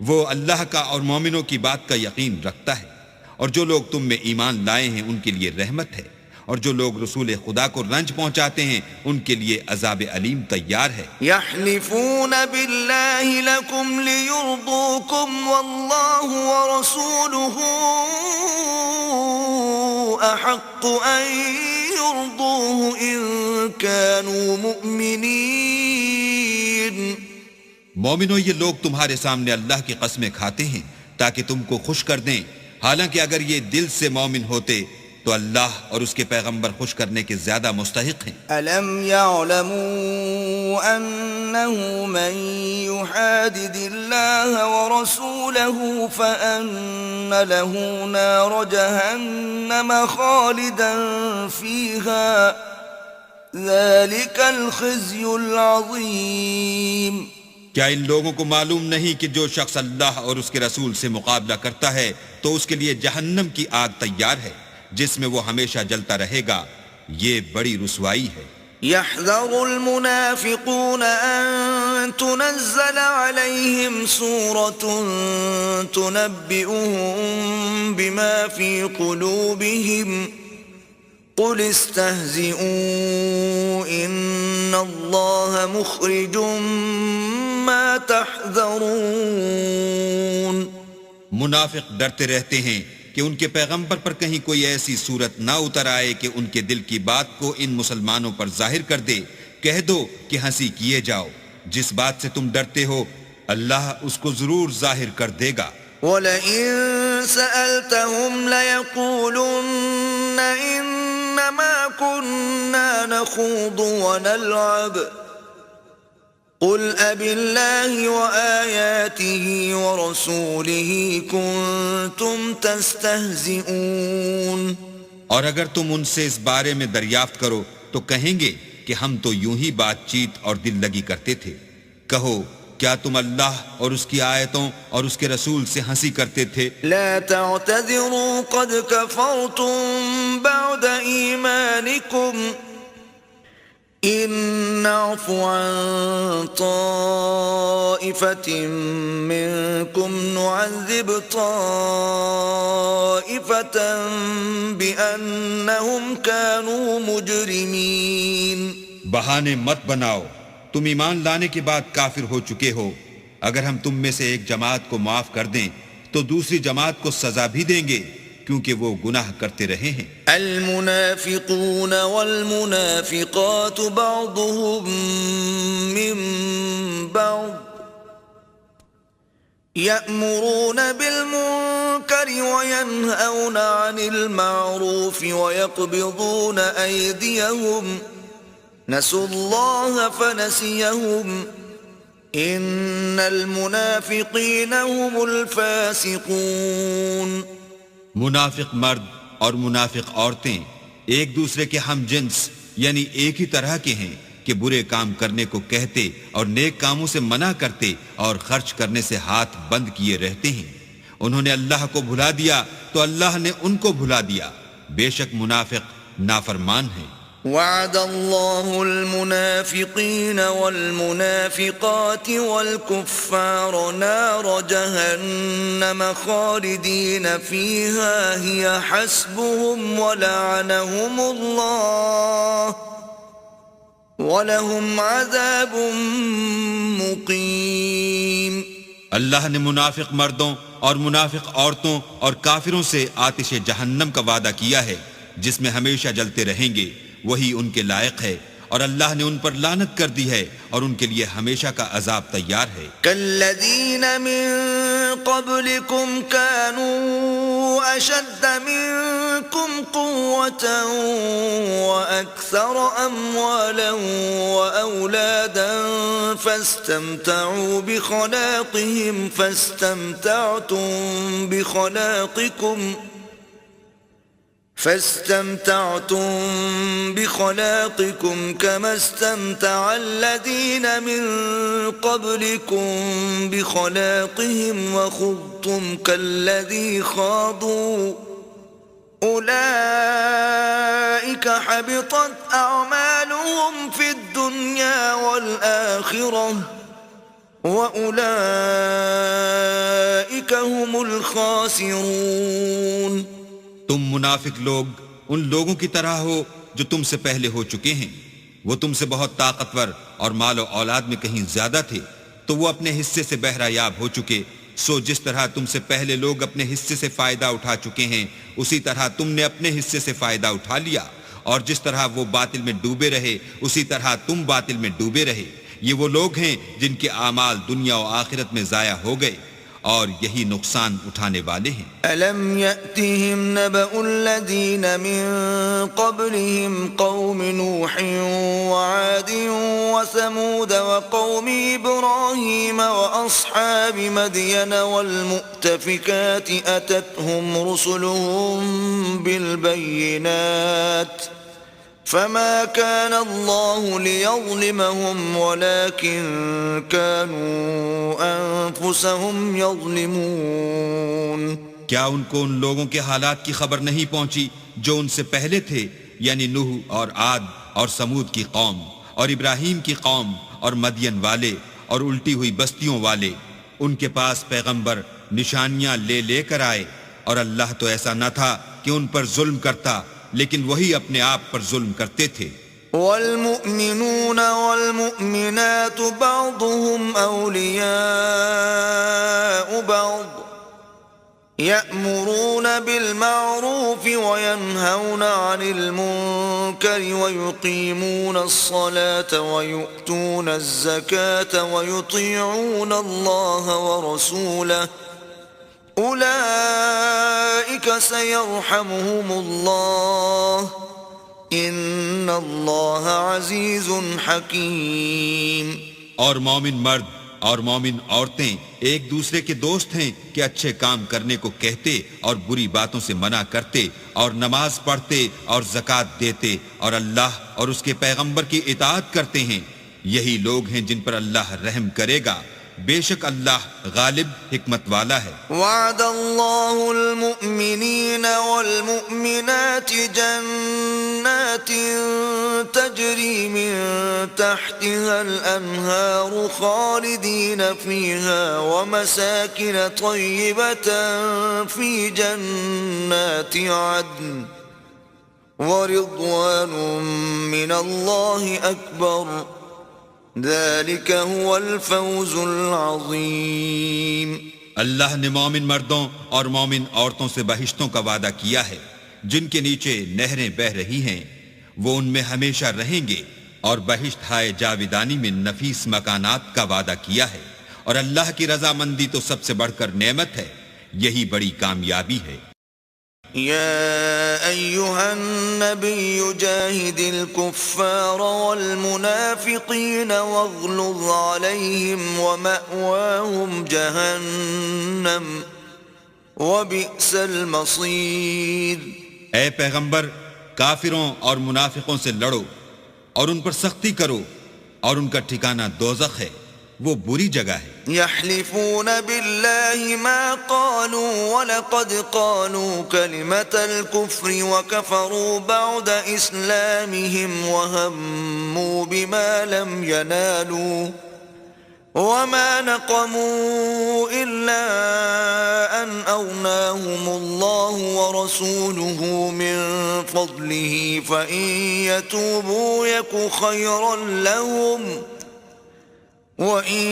وہ اللہ کا اور مومنوں کی بات کا یقین رکھتا ہے، اور جو لوگ تم میں ایمان لائے ہیں ان کے لیے رحمت ہے، اور جو لوگ رسول خدا کو رنج پہنچاتے ہیں ان کے لیے عذاب علیم تیار ہے. یحلفون باللہ لکم لیرضوکم واللہ ورسولہ احق ان ليرضوه إن كانوا مؤمنين مومنو، یہ لوگ تمہارے سامنے اللہ کی قسمیں کھاتے ہیں تاکہ تم کو خوش کر دیں، حالانکہ اگر یہ دل سے مومن ہوتے تو اللہ اور اس کے پیغمبر خوش کرنے کے زیادہ مستحق ہیں۔ أَلَمْ يَعْلَمُوا أَنَّهُ مَن يُحَادِدِ اللَّهَ وَرَسُولَهُ فَأَنَّ لَهُ نَارَ جَهَنَّمَ خَالِدًا فِيهَا ذَلِكَ الْخِزْيُ الْعَظِيمُ۔ کیا ان لوگوں کو معلوم نہیں کہ جو شخص اللہ اور اس کے رسول سے مقابلہ کرتا ہے تو اس کے لیے جہنم کی آگ تیار ہے جس میں وہ ہمیشہ جلتا رہے گا، یہ بڑی رسوائی ہے۔ يحذر المنافقون أن تنزل عليهم سورة تنبئهم بما في قلوبهم قل استهزئوا إن الله مخرج ما تحذرون۔ منافق ڈرتے رہتے ہیں کہ ان کے پیغمبر پر کہیں کوئی ایسی صورت نہ اتر آئے کہ ان کے دل کی بات کو ان مسلمانوں پر ظاہر کر دے۔ کہہ دو کہ ہنسی کیے جاؤ، جس بات سے تم ڈرتے ہو اللہ اس کو ضرور ظاہر کر دے گا۔ وَلَئِن سَأَلْتَهُمْ لَيَقُولُنَّ إِنَّمَا كُنَّا نَخُوضُ وَنَلْعَبُ قُلْ أَبِاللَّهِ وَآيَاتِهِ وَرَسُولِهِ كُنتُمْ تَسْتَهْزِئُونَ۔ اور اگر تم ان سے اس بارے میں دریافت کرو تو کہیں گے کہ ہم تو یوں ہی بات چیت اور دل لگی کرتے تھے۔ کہو کیا تم اللہ اور اس کی آیتوں اور اس کے رسول سے ہنسی کرتے تھے؟ لا تعتذروا قد كفرتم بعد ایمانکم ان نعفو عن طائفة منكم نعذب طائفة بأنهم كانوا مجرمين۔ بہانے مت بناؤ، تم ایمان لانے کے بعد کافر ہو چکے ہو۔ اگر ہم تم میں سے ایک جماعت کو معاف کر دیں تو دوسری جماعت کو سزا بھی دیں گے کیونکہ وہ گناہ کرتے رہے ہیں۔ المنافقون والمنافقات بعضهم من بعض يأمرون بالمنكر وينهون عن المعروف ويقبضون أيديهم نسوا الله فنسيهم إن المنافقين هم الفاسقون۔ منافق مرد اور منافق عورتیں ایک دوسرے کے ہم جنس یعنی ایک ہی طرح کے ہیں کہ برے کام کرنے کو کہتے اور نیک کاموں سے منع کرتے اور خرچ کرنے سے ہاتھ بند کیے رہتے ہیں۔ انہوں نے اللہ کو بھلا دیا تو اللہ نے ان کو بھلا دیا، بے شک منافق نافرمان ہیں۔ وعد الله المنافقين والمنافقات والكفار نار جهنم خالدين فيها هي حسبهم ولعنهم الله ولهم عذاب مقيم۔ اللہ نے منافق مردوں اور منافق عورتوں اور کافروں سے آتش جہنم کا وعدہ کیا ہے جس میں ہمیشہ جلتے رہیں گے، وہی ان کے لائق ہے، اور اللہ نے ان پر لعنت کر دی ہے اور ان کے لیے ہمیشہ کا عذاب تیار ہے۔ كالذین من قبلكم كانوا اشد منكم قوة واكثر اموالا واولادا فاستمتعوا بخلاقهم فاستمتعتم بخلاقكم كما استمتع الذين من قبلكم بخلاقهم وخضتم كالذي خاضوا أولئك حبطت أعمالهم في الدنيا والآخرة وأولئك هم الخاسرون۔ تم منافق لوگ ان لوگوں کی طرح ہو جو تم سے پہلے ہو چکے ہیں، وہ تم سے بہت طاقتور اور مال و اولاد میں کہیں زیادہ تھے تو وہ اپنے حصے سے بہرہ یاب ہو چکے۔ سو جس طرح تم سے پہلے لوگ اپنے حصے سے فائدہ اٹھا چکے ہیں اسی طرح تم نے اپنے حصے سے فائدہ اٹھا لیا، اور جس طرح وہ باطل میں ڈوبے رہے اسی طرح تم باطل میں ڈوبے رہے. یہ وہ لوگ ہیں جن کے اعمال دنیا و آخرت میں ضائع ہو گئے اور یہی نقصان اٹھانے والے ہیں. ألم يأتهم نبأ الذين من قبلهم قوم نوح وعاد وثمود وقوم إبراهيم وأصحاب مدين والمؤتفكات أتتهم رسلهم بالبينات فما كان الله ليظلمهم ولكن كانوا أنفسهم يظلمون. کیا ان کو ان لوگوں کے حالات کی خبر نہیں پہنچی جو ان سے پہلے تھے، یعنی نوح اور عاد اور سمود کی قوم اور ابراہیم کی قوم اور مدین والے اور الٹی ہوئی بستیوں والے؟ ان کے پاس پیغمبر نشانیاں لے لے کر آئے، اور اللہ تو ایسا نہ تھا کہ ان پر ظلم کرتا، لیکن وہی اپنے آپ پر ظلم کرتے تھے. والمؤمنون والمؤمنات بعضهم أولياء بعض يأمرون بالمعروف وينهون عن المنكر ويقيمون الصلاة ويؤتون الزكاة ويطيعون الله ورسوله أولئك سيرحمهم الله إن الله عزيز حكيم. اور مومن مرد اور مومن عورتیں ایک دوسرے کے دوست ہیں کہ اچھے کام کرنے کو کہتے اور بری باتوں سے منع کرتے اور نماز پڑھتے اور زکوٰۃ دیتے اور اللہ اور اس کے پیغمبر کی اطاعت کرتے ہیں. یہی لوگ ہیں جن پر اللہ رحم کرے گا، بے شک اللہ غالب حکمت والا ہے. وعد الله المؤمنين والمؤمنات جنات تجري من تحتها الأنهار خالدين فيها ومساكن طيبة في جنات عدن ورضوان من الله أكبر ذلك هو الفوز العظیم. اللہ نے مومن مردوں اور مومن عورتوں سے بہشتوں کا وعدہ کیا ہے جن کے نیچے نہریں بہہ رہی ہیں، وہ ان میں ہمیشہ رہیں گے، اور بہشت ہائے جاویدانی میں نفیس مکانات کا وعدہ کیا ہے، اور اللہ کی رضامندی تو سب سے بڑھ کر نعمت ہے، یہی بڑی کامیابی ہے. يا أيها النبي جاهد الكفار والمنافقين واغلظ عليهم ومأواهم جهنم وبئس المصير. اے پیغمبر، کافروں اور منافقوں سے لڑو اور ان پر سختی کرو، اور ان کا ٹھکانہ دوزخ ہے، وہ بری جگہ ہے. يحلفون بالله ما قالوا ولقد قالوا كلمة الكفر وكفروا بعد إسلامهم وهموا بما لم ينالوا وما نقموا إلا أن أغناهم الله ورسوله من فضله فإن يتوبوا يك خيرا لهم وَإِن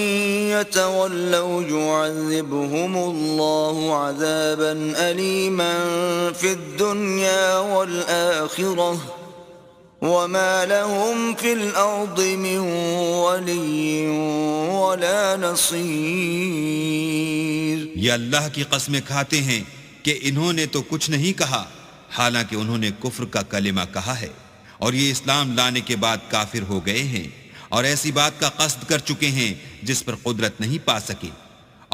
يَتَوَلَّوْا يُعَذِّبْهُمُ اللَّهُ عَذَابًا أَلِيمًا فِي الدُّنْيَا وَالْآخِرَةِ وَمَا لَهُمْ فِي الْأَرْضِ مِنْ وَلِيٍّ وَلَا نَصِيرٍ. یہ اللہ کی قسمیں کھاتے ہیں کہ انہوں نے تو کچھ نہیں کہا، حالانکہ انہوں نے کفر کا کلمہ کہا ہے، اور یہ اسلام لانے کے بعد کافر ہو گئے ہیں، اور ایسی بات کا قصد کر چکے ہیں جس پر قدرت نہیں پا سکے.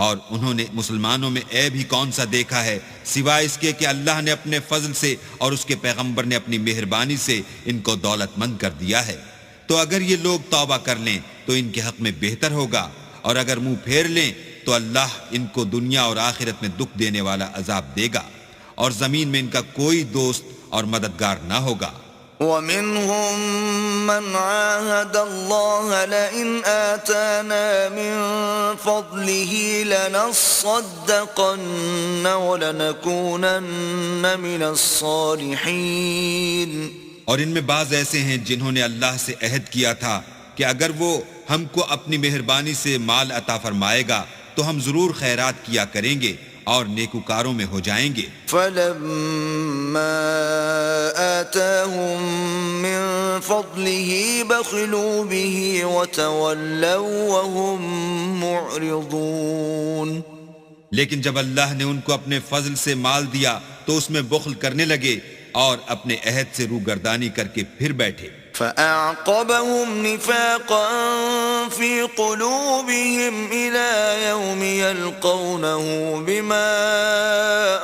اور انہوں نے مسلمانوں میں عیب ہی کون سا دیکھا ہے سوائے اس کے کہ اللہ نے اپنے فضل سے اور اس کے پیغمبر نے اپنی مہربانی سے ان کو دولت مند کر دیا ہے. تو اگر یہ لوگ توبہ کر لیں تو ان کے حق میں بہتر ہوگا، اور اگر منہ پھیر لیں تو اللہ ان کو دنیا اور آخرت میں دکھ دینے والا عذاب دے گا، اور زمین میں ان کا کوئی دوست اور مددگار نہ ہوگا. وَمِنْهُمْ مَنْ عَاهَدَ اللَّهَ لَئِنْ آتَانَا مِنْ فَضْلِهِ لَنَصَّدَّقَنَّ وَلَنَكُونَنَّ مِنَ الصَّالِحِينَ. اور ان میں بعض ایسے ہیں جنہوں نے اللہ سے عہد کیا تھا کہ اگر وہ ہم کو اپنی مہربانی سے مال عطا فرمائے گا تو ہم ضرور خیرات کیا کریں گے اور نیکوکاروں میں ہو جائیں گے. فَلَمَّا آتَاهُمْ فضله بخلوا به وتولوا وهم معرضون. لیکن جب اللہ نے ان کو اپنے فضل سے مال دیا تو اس میں بخل کرنے لگے اور اپنے عہد سے روگردانی کر کے پھر بیٹھے. فأعقبهم نفاقا في قلوبهم إلى يوم يلقونه بما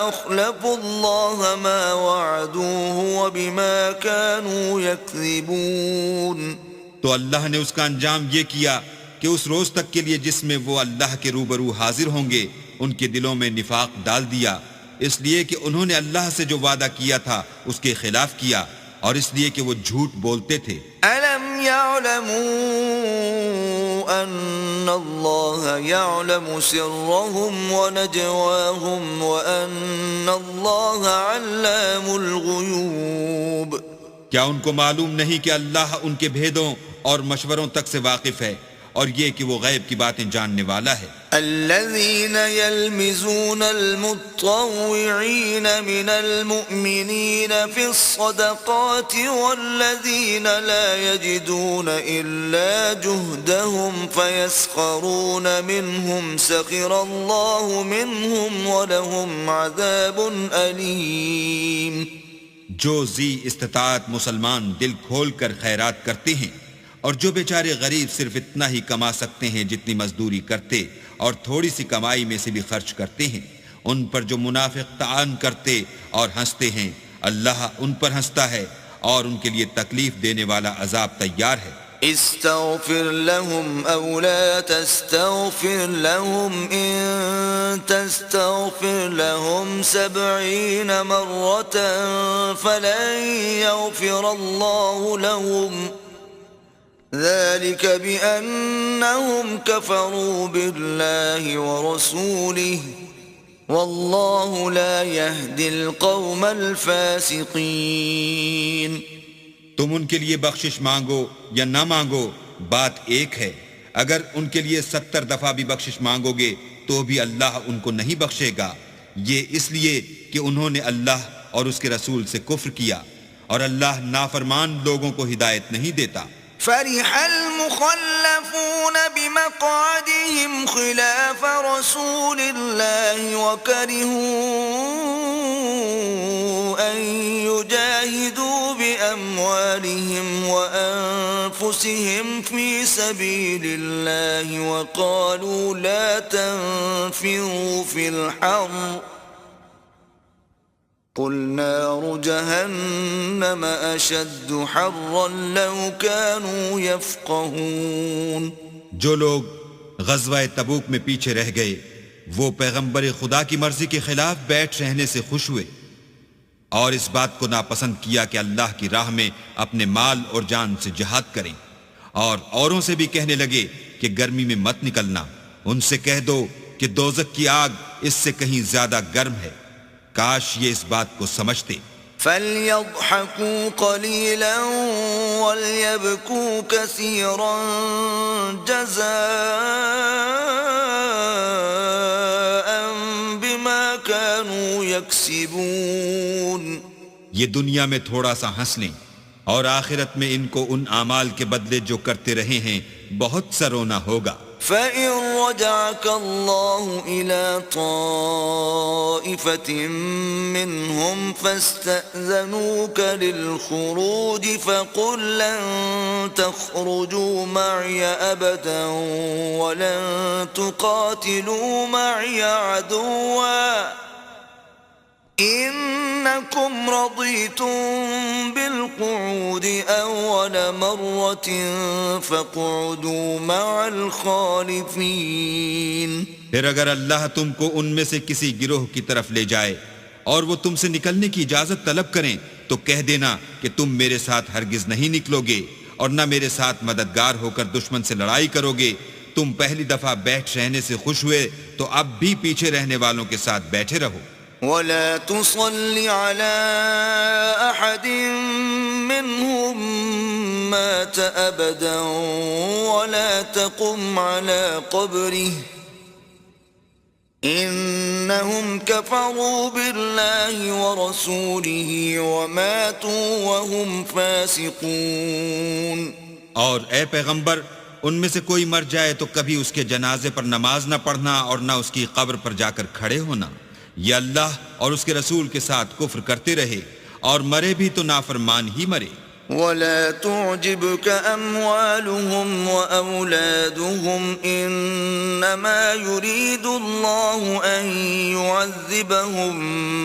أخلفوا الله ما وعدوه وبما كانوا يكذبون. تو اللہ نے اس کا انجام یہ کیا کہ اس روز تک کے لیے جس میں وہ اللہ کے روبرو حاضر ہوں گے ان کے دلوں میں نفاق ڈال دیا، اس لیے کہ انہوں نے اللہ سے جو وعدہ کیا تھا اس کے خلاف کیا، اور اس لیے کہ وہ جھوٹ بولتے تھے. أَلَمْ يَعْلَمُوا أَنَّ اللَّهَ يَعْلَمُ سِرَّهُمْ وَنَجْوَاهُمْ وَأَنَّ اللَّهَ عَلَّامُ الْغُيُوبِ. کیا ان کو معلوم نہیں کہ اللہ ان کے بھیدوں اور مشوروں تک سے واقف ہے، اور یہ کہ وہ غیب کی باتیں جاننے والا ہے. الذين يلمزون المطوعين من المؤمنين في الصدقات والذين لا يجدون إلا جهدهم فيسخرون منهم سخر الله منهم ولهم عذاب أليم. جو ذی استطاعت مسلمان دل کھول کر خیرات کرتے ہیں، اور جو بیچارے غریب صرف اتنا ہی کما سکتے ہیں جتنی مزدوری کرتے اور تھوڑی سی کمائی میں سے بھی خرچ کرتے ہیں، ان پر جو منافق طعن کرتے اور ہنستے ہیں، اللہ ان پر ہنستا ہے اور ان کے لیے تکلیف دینے والا عذاب تیار ہے. استغفر لهم او لا تستغفر لهم ان تستغفر لهم 70 مرة فلن يغفر الله لهم ذلك بأنهم كفروا بالله ورسوله والله لا يهدي القوم الفاسقين. تم ان کے لیے بخشش مانگو یا نہ مانگو، بات ایک ہے. اگر ان کے لیے 70 دفعہ بھی بخشش مانگو گے تو بھی اللہ ان کو نہیں بخشے گا، یہ اس لیے کہ انہوں نے اللہ اور اس کے رسول سے کفر کیا، اور اللہ نافرمان لوگوں کو ہدایت نہیں دیتا. فرح المخلفون بمقعدهم خلاف رسول الله وكرهوا أن يجاهدوا بأموالهم وأنفسهم في سبيل الله وقالوا لا تنفروا في الحر قل نار جهنم أشد حرا لو كانوا يفقهون. جو لوگ غزوہ تبوک میں پیچھے رہ گئے وہ پیغمبر خدا کی مرضی کے خلاف بیٹھ رہنے سے خوش ہوئے اور اس بات کو ناپسند کیا کہ اللہ کی راہ میں اپنے مال اور جان سے جہاد کریں، اور اوروں سے بھی کہنے لگے کہ گرمی میں مت نکلنا. ان سے کہہ دو کہ دوزخ کی آگ اس سے کہیں زیادہ گرم ہے. کاش یہ اس بات کو سمجھتے. فَلْيَضْحَكُوا قَلِيلًا وَلْيَبْكُوا كَثِيرًا جَزَاءً بِمَا كَانُوا يَكْسِبُونَ. یہ دنیا میں تھوڑا سا ہنس لیں اور آخرت میں ان کو ان اعمال کے بدلے جو کرتے رہے ہیں بہت سا رونا ہوگا. فَإِن رَّجَعَكَ اللَّهُ إِلَىٰ طَائِفَةٍ مِّنْهُمْ فَاسْتَأْذَنُوكَ لِلْخُرُوجِ فَقُل لَّن تَخْرُجُوا مَعِيَ أَبَدًا وَلَن تُقَاتِلُوا مَعِيَ عَدُوًّا إنكم رضيتم بالقعود أول مرة فاقعدوا مع الخالفين. پھر اگر اللہ تم کو ان میں سے کسی گروہ کی طرف لے جائے اور وہ تم سے نکلنے کی اجازت طلب کریں تو کہہ دینا کہ تم میرے ساتھ ہرگز نہیں نکلو گے اور نہ میرے ساتھ مددگار ہو کر دشمن سے لڑائی کرو گے. تم پہلی دفعہ بیٹھ رہنے سے خوش ہوئے تو اب بھی پیچھے رہنے والوں کے ساتھ بیٹھے رہو. ولا تصل على أحد منهم مات أبدا ولا تقم على قبره إنهم كفروا بالله ورسوله وماتوا وهم فاسقون. اور اے پیغمبر، ان میں سے کوئی مر جائے تو کبھی اس کے جنازے پر نماز نہ پڑھنا اور نہ اس کی قبر پر جا کر کھڑے ہونا. یہ اللہ اور اس کے رسول کے ساتھ کفر کرتے رہے اور مرے بھی تو نافرمان ہی مرے. ولا تعجبك أموالهم وأولادهم إنما يريد الله أن يعذبهم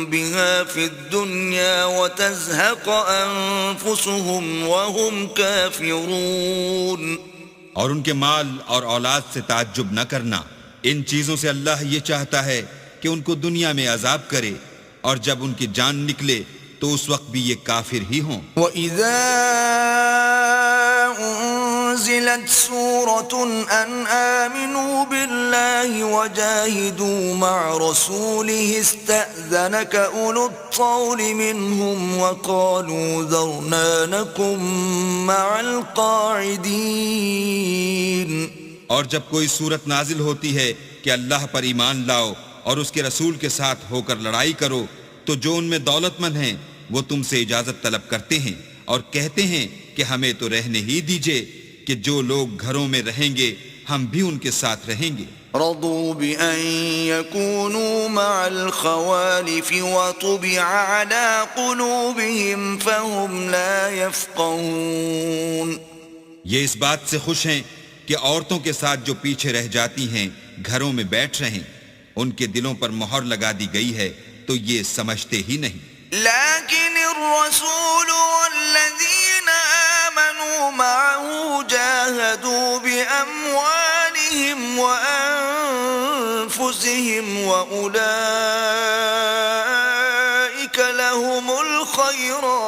بها في الدنيا وتزهق أنفسهم وهم كافرون. اور ان کے مال اور اولاد سے تعجب نہ کرنا، ان چیزوں سے اللہ یہ چاہتا ہے کہ ان کو دنیا میں عذاب کرے، اور جب ان کی جان نکلے تو اس وقت بھی یہ کافر ہی ہوں. وَإِذَا أُنزِلَتْ سُورَةٌ أَنْ آمِنُوا بِاللَّهِ وَجَاهِدُوا مَعَ رَسُولِهِ اسْتَأْذَنَكَ أُولُو الطَّوْلِ مِنْهُمْ وَقَالُوا ذَرْنَا نَكُن مَّعَ الْقَاعِدِينَ. اور جب کوئی صورت نازل ہوتی ہے کہ اللہ پر ایمان لاؤ اور اس کے رسول کے ساتھ ہو کر لڑائی کرو، تو جو ان میں دولت مند ہیں وہ تم سے اجازت طلب کرتے ہیں اور کہتے ہیں کہ ہمیں تو رہنے ہی دیجئے، کہ جو لوگ گھروں میں رہیں گے ہم بھی ان کے ساتھ رہیں گے. رضوا بأن يكونوا مع الخوالف وطبع على قلوبهم فهم لا يفقهون. یہ اس بات سے خوش ہیں کہ عورتوں کے ساتھ جو پیچھے رہ جاتی ہیں گھروں میں بیٹھ رہیں، ان کے دلوں پر مہر لگا دی گئی ہے تو یہ سمجھتے ہی نہیں. لیکن الرسول والذین آمنوا معه جاہدوا بأموالهم وأنفسهم وأولئک لهم الخیرات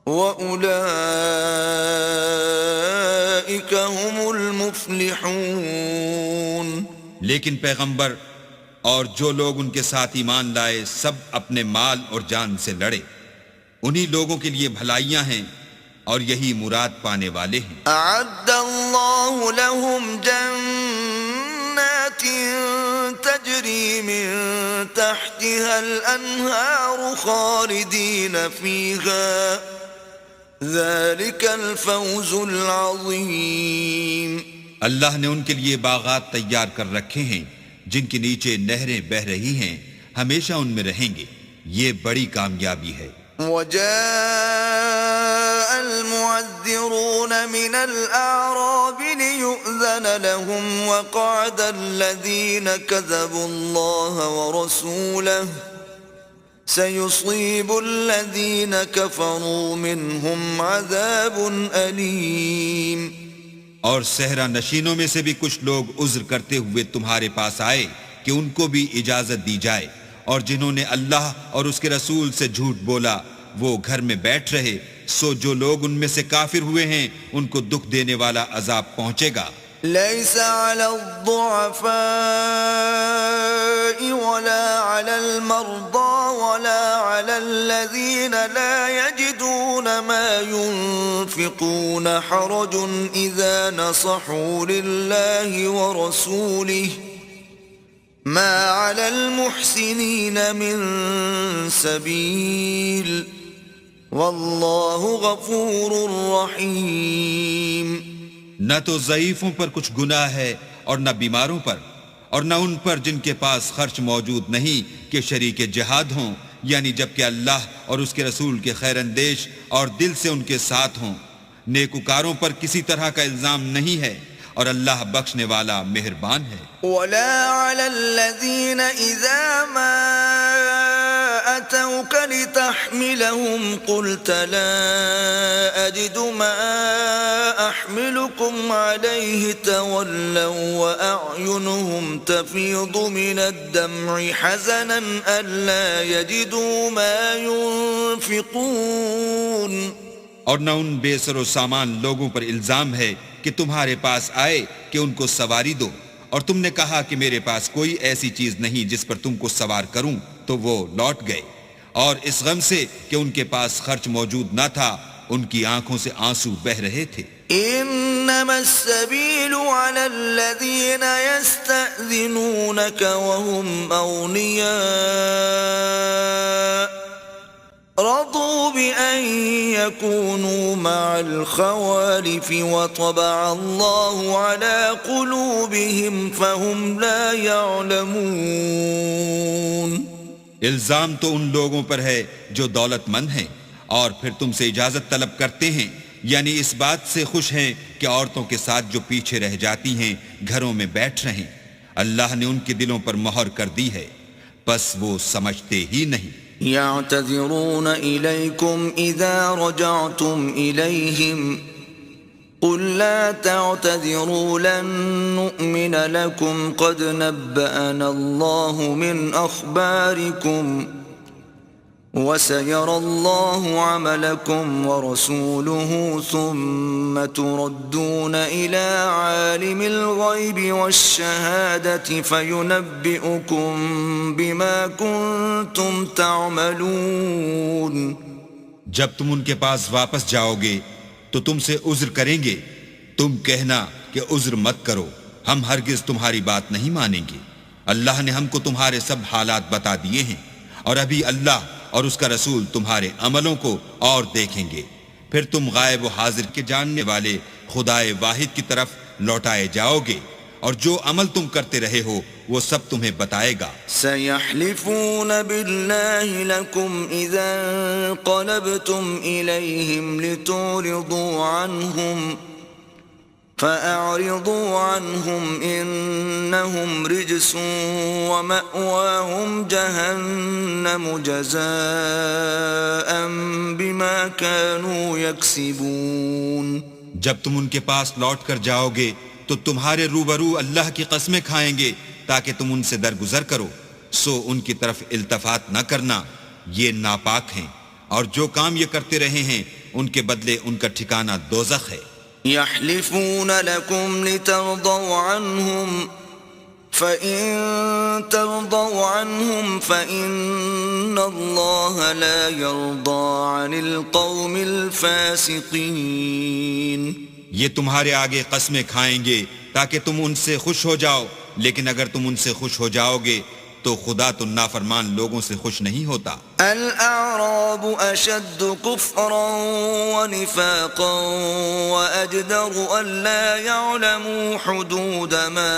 وأولئک هم المفلحون. لیکن پیغمبر اور جو لوگ ان کے ساتھ ایمان لائے سب اپنے مال اور جان سے لڑے، انہی لوگوں کے لیے بھلائیاں ہیں اور یہی مراد پانے والے ہیں. اعد اللہ لهم جنات تجری من تحتها الانہار خالدین فیہا ذلک الفوز العظیم. اللہ نے ان کے لیے باغات تیار کر رکھے ہیں جن کے نیچے نہریں بہہ رہی ہیں، ہمیشہ ان میں رہیں گے، یہ بڑی کامیابی ہے. وجاء المعذرون من الأعراب ليؤذن لهم وقعد الذين كذبوا الله ورسوله سيصيب الذين كفروا منهم عذاب أليم. اور صحرا نشینوں میں سے بھی کچھ لوگ عذر کرتے ہوئے تمہارے پاس آئے کہ ان کو بھی اجازت دی جائے، اور جنہوں نے اللہ اور اس کے رسول سے جھوٹ بولا وہ گھر میں بیٹھ رہے، سو جو لوگ ان میں سے کافر ہوئے ہیں ان کو دکھ دینے والا عذاب پہنچے گا. ليس على الضعفاء ولا على المرضى ولا على الذين لا يجدون ما ينفقون حرج إذا نصحوا لله ورسوله ما على المحسنين من سبيل والله غفور رحيم. نہ تو ضعیفوں پر کچھ گناہ ہے اور نہ بیماروں پر، اور نہ ان پر جن کے پاس خرچ موجود نہیں کہ شریک جہاد ہوں، یعنی جبکہ اللہ اور اس کے رسول کے خیر اندیش اور دل سے ان کے ساتھ ہوں. نیکوکاروں پر کسی طرح کا الزام نہیں ہے اور اللہ بخشنے والا مہربان ہے. ولا على الذين إذا ما أتوك لتحملهم قلت لا أجد ما أحملكم عليه تولوا وأعينهم تفيض من الدمع حزنا ألا يجدوا ما ينفقون. اور نہ ان بے سر و سامان لوگوں پر الزام ہے کہ تمہارے پاس آئے کہ ان کو سواری دو، اور تم نے کہا کہ میرے پاس کوئی ایسی چیز نہیں جس پر تم کو سوار کروں، تو وہ لوٹ گئے، اور اس غم سے کہ ان کے پاس خرچ موجود نہ تھا ان کی آنکھوں سے آنسو بہہ رہے تھے. إنما السبيل على الذين يستأذنونك وهم أغنياء رضوا بأن يكونوا مع الخوالف وطبع الله على قلوبهم فهم لا يعلمون. الزام تو ان لوگوں پر ہے جو دولت مند ہیں اور پھر تم سے اجازت طلب کرتے ہیں، یعنی اس بات سے خوش ہیں کہ عورتوں کے ساتھ جو پیچھے رہ جاتی ہیں گھروں میں بیٹھ رہیں. اللہ نے ان کے دلوں پر مہر کر دی ہے، بس وہ سمجھتے ہی نہیں. يعتذرون إليكم إذا رجعتم إليهم قل لا تعتذروا لن نؤمن لكم قد نبأنا الله من أخباركم وسيرى الله عملكم ورسوله ثم تردون إلى عالم الغيب والشهادة فينبئكم بما كنتم تعملون. جب تم ان کے پاس واپس جاؤ گے تو تم سے عذر کریں گے، تم کہنا کہ عذر مت کرو، ہم ہرگز تمہاری بات نہیں مانیں گے. اللہ نے ہم کو تمہارے سب حالات بتا دیے ہیں، اور ابھی اللہ اور اس کا رسول تمہارے عملوں کو اور دیکھیں گے. پھر تم غائب و حاضر کے جاننے والے خدائے واحد کی طرف لوٹائے جاؤ گے، اور جو عمل تم کرتے رہے ہو وہ سب تمہیں بتائے گا. سيحلفون بالله لكم إذا انقلبتم إليهم لتعرضوا عنهم فأعرضوا عنهم إنهم رجس ومأواهم جهنم جزاء بما كانوا يكسبون. جب تم ان کے پاس لوٹ کر جاؤ گے تو تمہارے روبرو اللہ کی قسمیں کھائیں گے تاکہ تم ان سے درگزر کرو، سو ان کی طرف التفات نہ کرنا، یہ ناپاک ہیں، اور جو کام یہ کرتے رہے ہیں ان کے بدلے ان کا ٹھکانہ دوزخ ہے. يحلفون لكم لترضوا عنهم فإن ترضوا عنهم فإن الله لا يرضى عن القوم الفاسقين. یہ تمہارے آگے قسمیں کھائیں گے تاکہ تم ان سے خوش ہو جاؤ، لیکن اگر تم ان سے خوش ہو جاؤ گے تو خدا تو نافرمان لوگوں سے خوش نہیں ہوتا. الأعراب أشد كفرا ونفاقا وأجدر ألا يعلموا حدود ما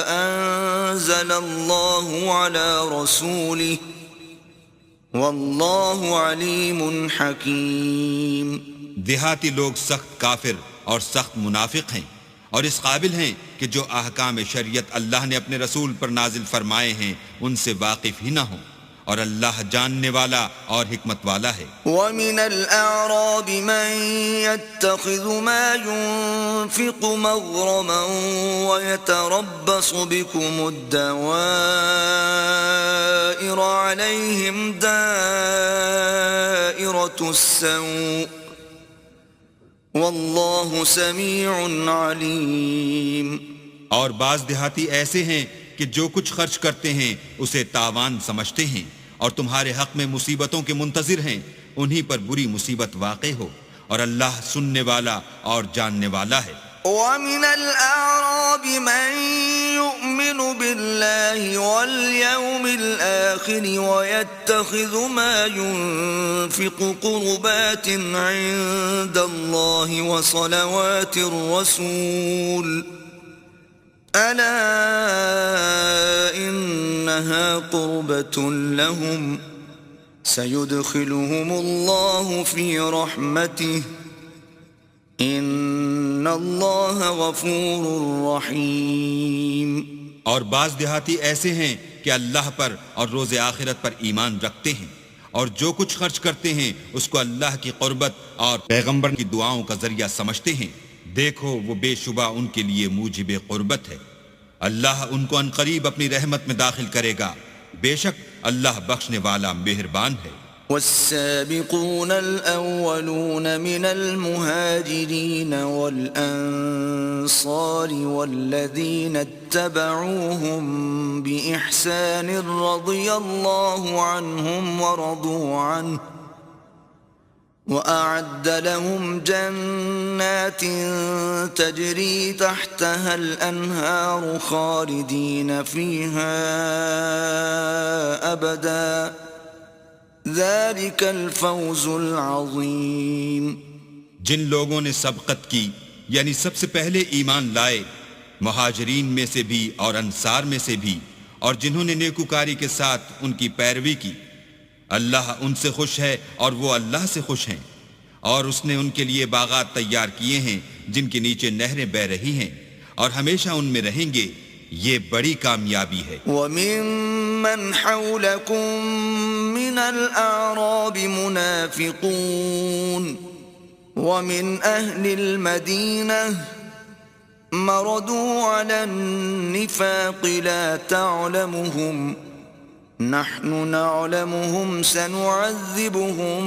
أنزل الله على رسوله والله عليم حكيم. دیہاتی لوگ سخت کافر اور سخت منافق ہیں، اور اس قابل ہیں کہ جو احکام شریعت اللہ نے اپنے رسول پر نازل فرمائے ہیں ان سے واقف ہی نہ ہوں، اور اللہ جاننے والا اور حکمت والا ہے. وَمِنَ الْأَعْرَابِ مَن يَتَّخِذُ مَا يُنْفِقُ مَغْرَمًا وَيَتَرَبَّصُ بِكُمُ الدَّوَائِرَ عَلَيْهِمْ دَائِرَةُ السَّوْءِ واللہ سمیع علیم. اور بعض دیہاتی ایسے ہیں کہ جو کچھ خرچ کرتے ہیں اسے تاوان سمجھتے ہیں، اور تمہارے حق میں مصیبتوں کے منتظر ہیں، انہی پر بری مصیبت واقع ہو، اور اللہ سننے والا اور جاننے والا ہے. وَمِنَ الْأَعْرَابِ مَن يُؤْمِنُ بِاللَّهِ وَالْيَوْمِ الْآخِرِ وَيَتَّخِذُ مَا يُنْفِقُ قُرُبَاتٍ عِندَ اللَّهِ وَصَلَوَاتِ الرَّسُولِ أَلَا إِنَّهَا قُرْبَةٌ لَهُمْ سَيُدْخِلُهُمُ اللَّهُ فِي رَحْمَتِهِ ان اللہ غفور رحیم. اور بعض دیہاتی ایسے ہیں کہ اللہ پر اور روز آخرت پر ایمان رکھتے ہیں، اور جو کچھ خرچ کرتے ہیں اس کو اللہ کی قربت اور پیغمبر کی دعاؤں کا ذریعہ سمجھتے ہیں. دیکھو وہ بے شبہ ان کے لیے موجب قربت ہے. اللہ ان کو عنقریب اپنی رحمت میں داخل کرے گا، بے شک اللہ بخشنے والا مہربان ہے. والسابقون الأولون من المهاجرين والأنصار والذين اتبعوهم بإحسان رضي الله عنهم ورضوا عنه وأعد لهم جنات تجري تحتها الأنهار خالدين فيها أبدا ذلك الفوز العظيم. جن لوگوں نے سبقت کی یعنی سب سے پہلے ایمان لائے، مہاجرین میں سے بھی اور انصار میں سے بھی، اور جنہوں نے نیکوکاری کے ساتھ ان کی پیروی کی، اللہ ان سے خوش ہے اور وہ اللہ سے خوش ہیں، اور اس نے ان کے لیے باغات تیار کیے ہیں جن کے نیچے نہریں بہہ رہی ہیں، اور ہمیشہ ان میں رہیں گے. یہ بڑی کامیابی ہے. وَمِمَّنْ حَوْلَكُمْ مِنَ الْأَعْرَابِ مُنَافِقُونَ وَمِنْ أَهْلِ الْمَدِينَةِ مَرَدُوا عَلَى النِّفَاقِ لَا تَعْلَمُهُمْ نَحْنُ نَعْلَمُهُمْ سَنُعَذِّبُهُمْ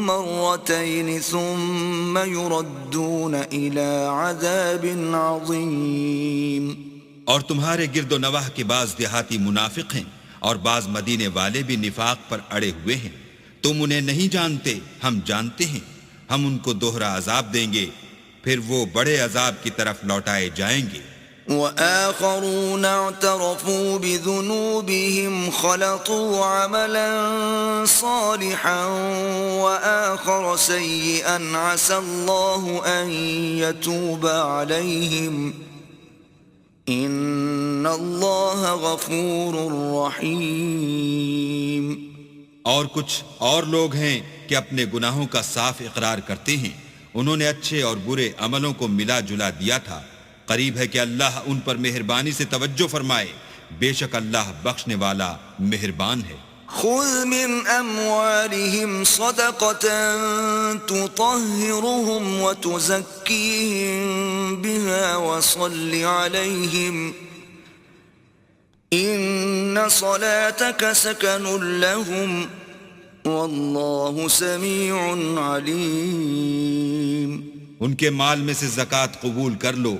مَرَّتَيْنِ ثُمَّ يُرَدُّونَ إِلَى عَذَابٍ عَظِيمٍ. اور تمہارے گرد و نواح کے بعض دیہاتی منافق ہیں اور بعض مدینے والے بھی نفاق پر اڑے ہوئے ہیں. تم انہیں نہیں جانتے، ہم جانتے ہیں. ہم ان کو دوہرا عذاب دیں گے، پھر وہ بڑے عذاب کی طرف لوٹائے جائیں گے. وآخرون اعترفوا بذنوبهم خلطوا عملا صالحا وآخر سيئا عسى الله أن يتوب عليهم إن الله غفور رحيم. اور کچھ اور لوگ ہیں کہ اپنے گناہوں کا صاف اقرار کرتے ہیں، انہوں نے اچھے اور برے عملوں کو ملا جلا دیا تھا. قریب ہے کہ اللہ ان پر مہربانی سے توجہ فرمائے، بے شک اللہ بخشنے والا مہربان ہے. خذ من اموالهم صدقة تطهرهم وتزكيهم بها وصل عليهم ان صلاتك سكن لهم والله سميع عليم. ان کے مال میں سے زکوٰۃ قبول کر لو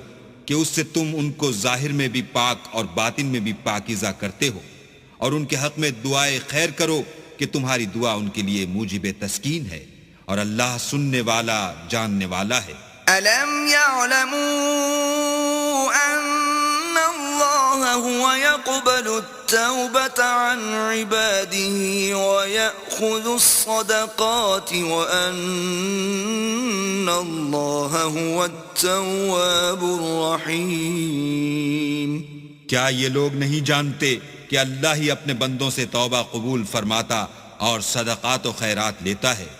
کہ اس سے تم ان کو ظاہر میں بھی پاک اور باطن میں بھی پاکیزہ کرتے ہو، اور ان کے حق میں دعائے خیر کرو کہ تمہاری دعا ان کے لیے موجب تسکین ہے، اور اللہ سننے والا جاننے والا ہے. ألم يعلموا أن الله هو يقبل التوبة عن عباده ويأخذ الصدقات وأن الله هو التواب الرحيم. کیا یہ لوگ نہیں جانتے کہ اللہ ہی اپنے بندوں سے توبہ قبول فرماتا اور صدقات و خیرات لیتا ہے،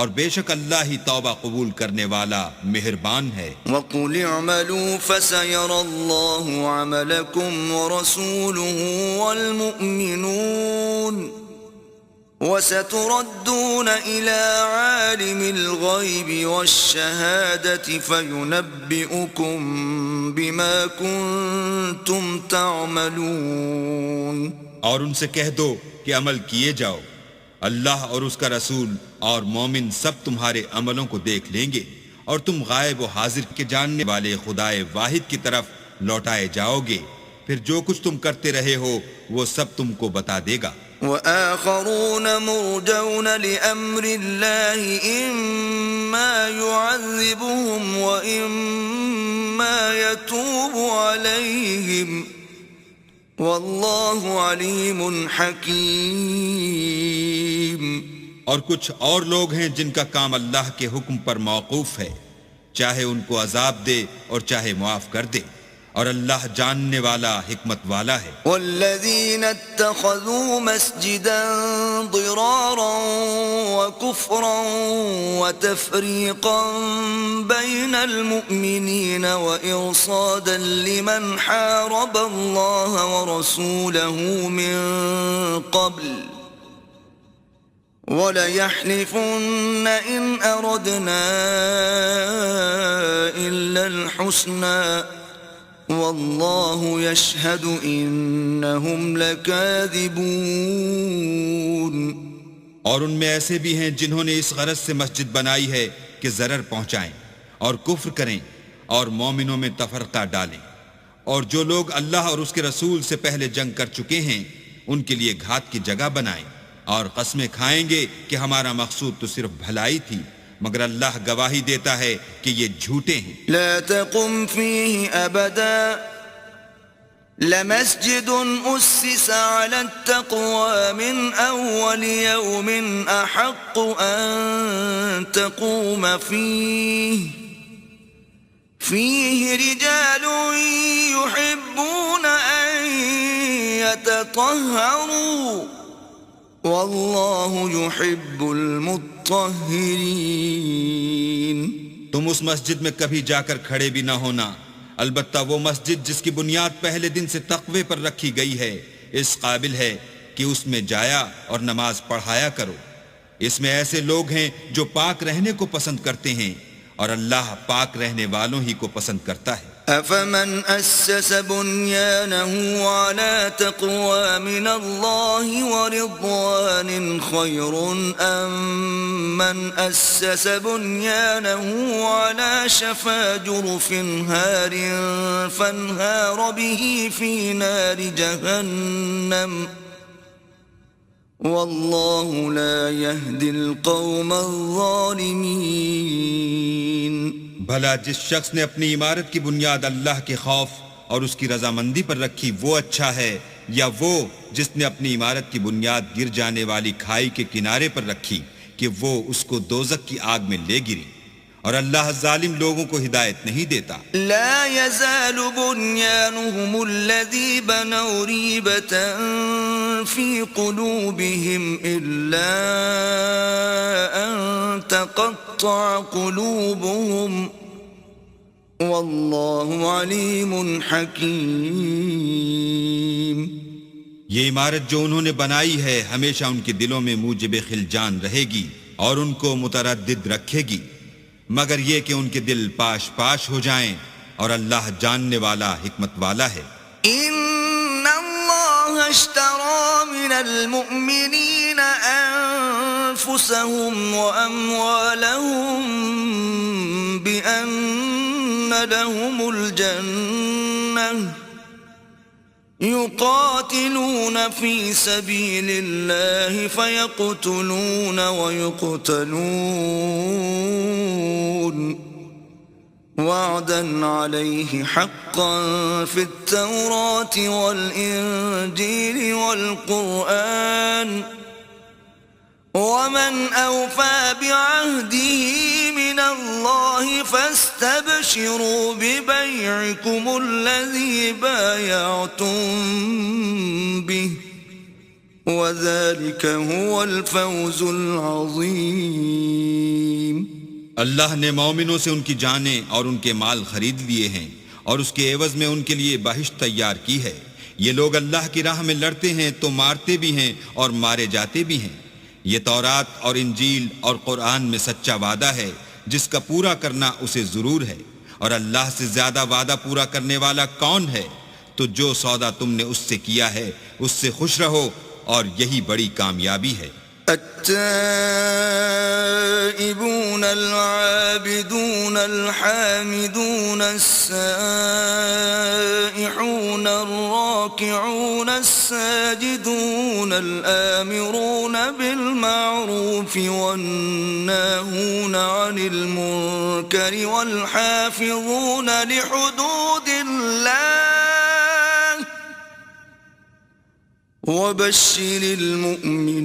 اور بے شک اللہ ہی توبہ قبول کرنے والا مہربان ہے. وَقُلِ اعْمَلُوا فَسَيَرَى اللَّهُ عَمَلَكُمْ وَرَسُولُهُ وَالْمُؤْمِنُونَ وَسَتُرَدُّونَ إِلَى عَالِمِ الْغَيْبِ وَالشَّهَادَةِ فَيُنَبِّئُكُم بِمَا كُنتُمْ تَعْمَلُونَ. اور ان سے کہہ دو کہ عمل کیے جاؤ، اللہ اور اس کا رسول اور مومن سب تمہارے عملوں کو دیکھ لیں گے، اور تم غائب و حاضر کے جاننے والے خدائے واحد کی طرف لوٹائے جاؤ گے، پھر جو کچھ تم کرتے رہے ہو وہ سب تم کو بتا دے گا. وآخرون مرجون لأمر الله إما يعذبهم وإما يتوب عليهم والله عليم حكيم. اور کچھ اور لوگ ہیں جن کا کام اللہ کے حکم پر موقوف ہے، چاہے ان کو عذاب دے اور چاہے معاف کر دے، اور اللہ جاننے والا حکمت والا ہے. والذین اتخذوا مسجدا ضرارا وكفرا وتفریقا بین المؤمنین وإرصادا لمن حارب اللہ ورسوله من قبل وَلَيَحْلِفُنَّ إِنْ أَرَدْنَا إِلَّا الْحُسْنَى وَاللَّهُ يَشْهَدُ إِنَّهُمْ لَكَاذِبُونَ. اور ان میں ایسے بھی ہیں جنہوں نے اس غرض سے مسجد بنائی ہے کہ ضرر پہنچائیں اور کفر کریں اور مومنوں میں تفرقہ ڈالیں، اور جو لوگ اللہ اور اس کے رسول سے پہلے جنگ کر چکے ہیں ان کے لیے گھات کی جگہ بنائیں، اور قسمیں کھائیں گے کہ ہمارا مقصود تو صرف بھلائی تھی مگر اللہ گواہی دیتا ہے کہ یہ جھوٹے ہیں. لا تقم فيه أبدا لمسجد أسس على التقوى من أول يوم أحق أن تقوم فيه رجال يحبون أن يتطهروا والله يحب المطهرين. تم اس مسجد میں کبھی جا کر کھڑے بھی نہ ہونا، البتہ وہ مسجد جس کی بنیاد پہلے دن سے تقوی پر رکھی گئی ہے اس قابل ہے کہ اس میں جایا اور نماز پڑھایا کرو. اس میں ایسے لوگ ہیں جو پاک رہنے کو پسند کرتے ہیں اور اللہ پاک رہنے والوں ہی کو پسند کرتا ہے. أفمن أسس بنيانه على تقوى من الله ورضوان خير أم من أسس بنيانه على شفا جرف هار فانهار به في نار جهنم والله لا يهدي القوم الظالمين. بھلا جس شخص نے اپنی عمارت کی بنیاد اللہ کے خوف اور اس کی رضامندی پر رکھی وہ اچھا ہے، یا وہ جس نے اپنی عمارت کی بنیاد گر جانے والی کھائی کے کنارے پر رکھی کہ وہ اس کو دوزخ کی آگ میں لے گری؟ اور اللہ ظالم لوگوں کو ہدایت نہیں دیتا. لا يزال بنيانهم الذي بنوا ريبة في قلوبهم إلا أن تقطع قلوبهم والله عليم حكيم. یہ عمارت جو انہوں نے بنائی ہے ہمیشہ ان کے دلوں میں موجب خلجان رہے گی اور ان کو متردد رکھے گی، مگر یہ کہ ان کے دل پاش پاش ہو جائیں، اور اللہ جاننے والا حکمت والا ہے. ان اللہ اشترى من المؤمنین انفسهم واموالهم بان لهم الجنة يقاتلون في سبيل الله فيقتلون ويقتلون وعدا عليه حقا في التوراة والإنجيل والقرآن ومن أوفى بعهده من الله فاستبشروا ببيعكم الذي بايعتم به وذلك هو الفوز العظيم. اللہ نے مومنوں سے ان کی جانیں اور ان کے مال خرید لیے ہیں اور اس کے عوض میں ان کے لیے بہشت تیار کی ہے. یہ لوگ اللہ کی راہ میں لڑتے ہیں تو مارتے بھی ہیں اور مارے جاتے بھی ہیں. یہ تورات اور انجیل اور قرآن میں سچا وعدہ ہے جس کا پورا کرنا اسے ضرور ہے، اور اللہ سے زیادہ وعدہ پورا کرنے والا کون ہے؟ تو جو سودا تم نے اس سے کیا ہے اس سے خوش رہو، اور یہی بڑی کامیابی ہے. التائبون العابدون الحامدون السائحون الراكعون الساجدون الآمرون بالمعروف والناهون عن المنكر والحافظون لحدود الله وبشر المؤمنین.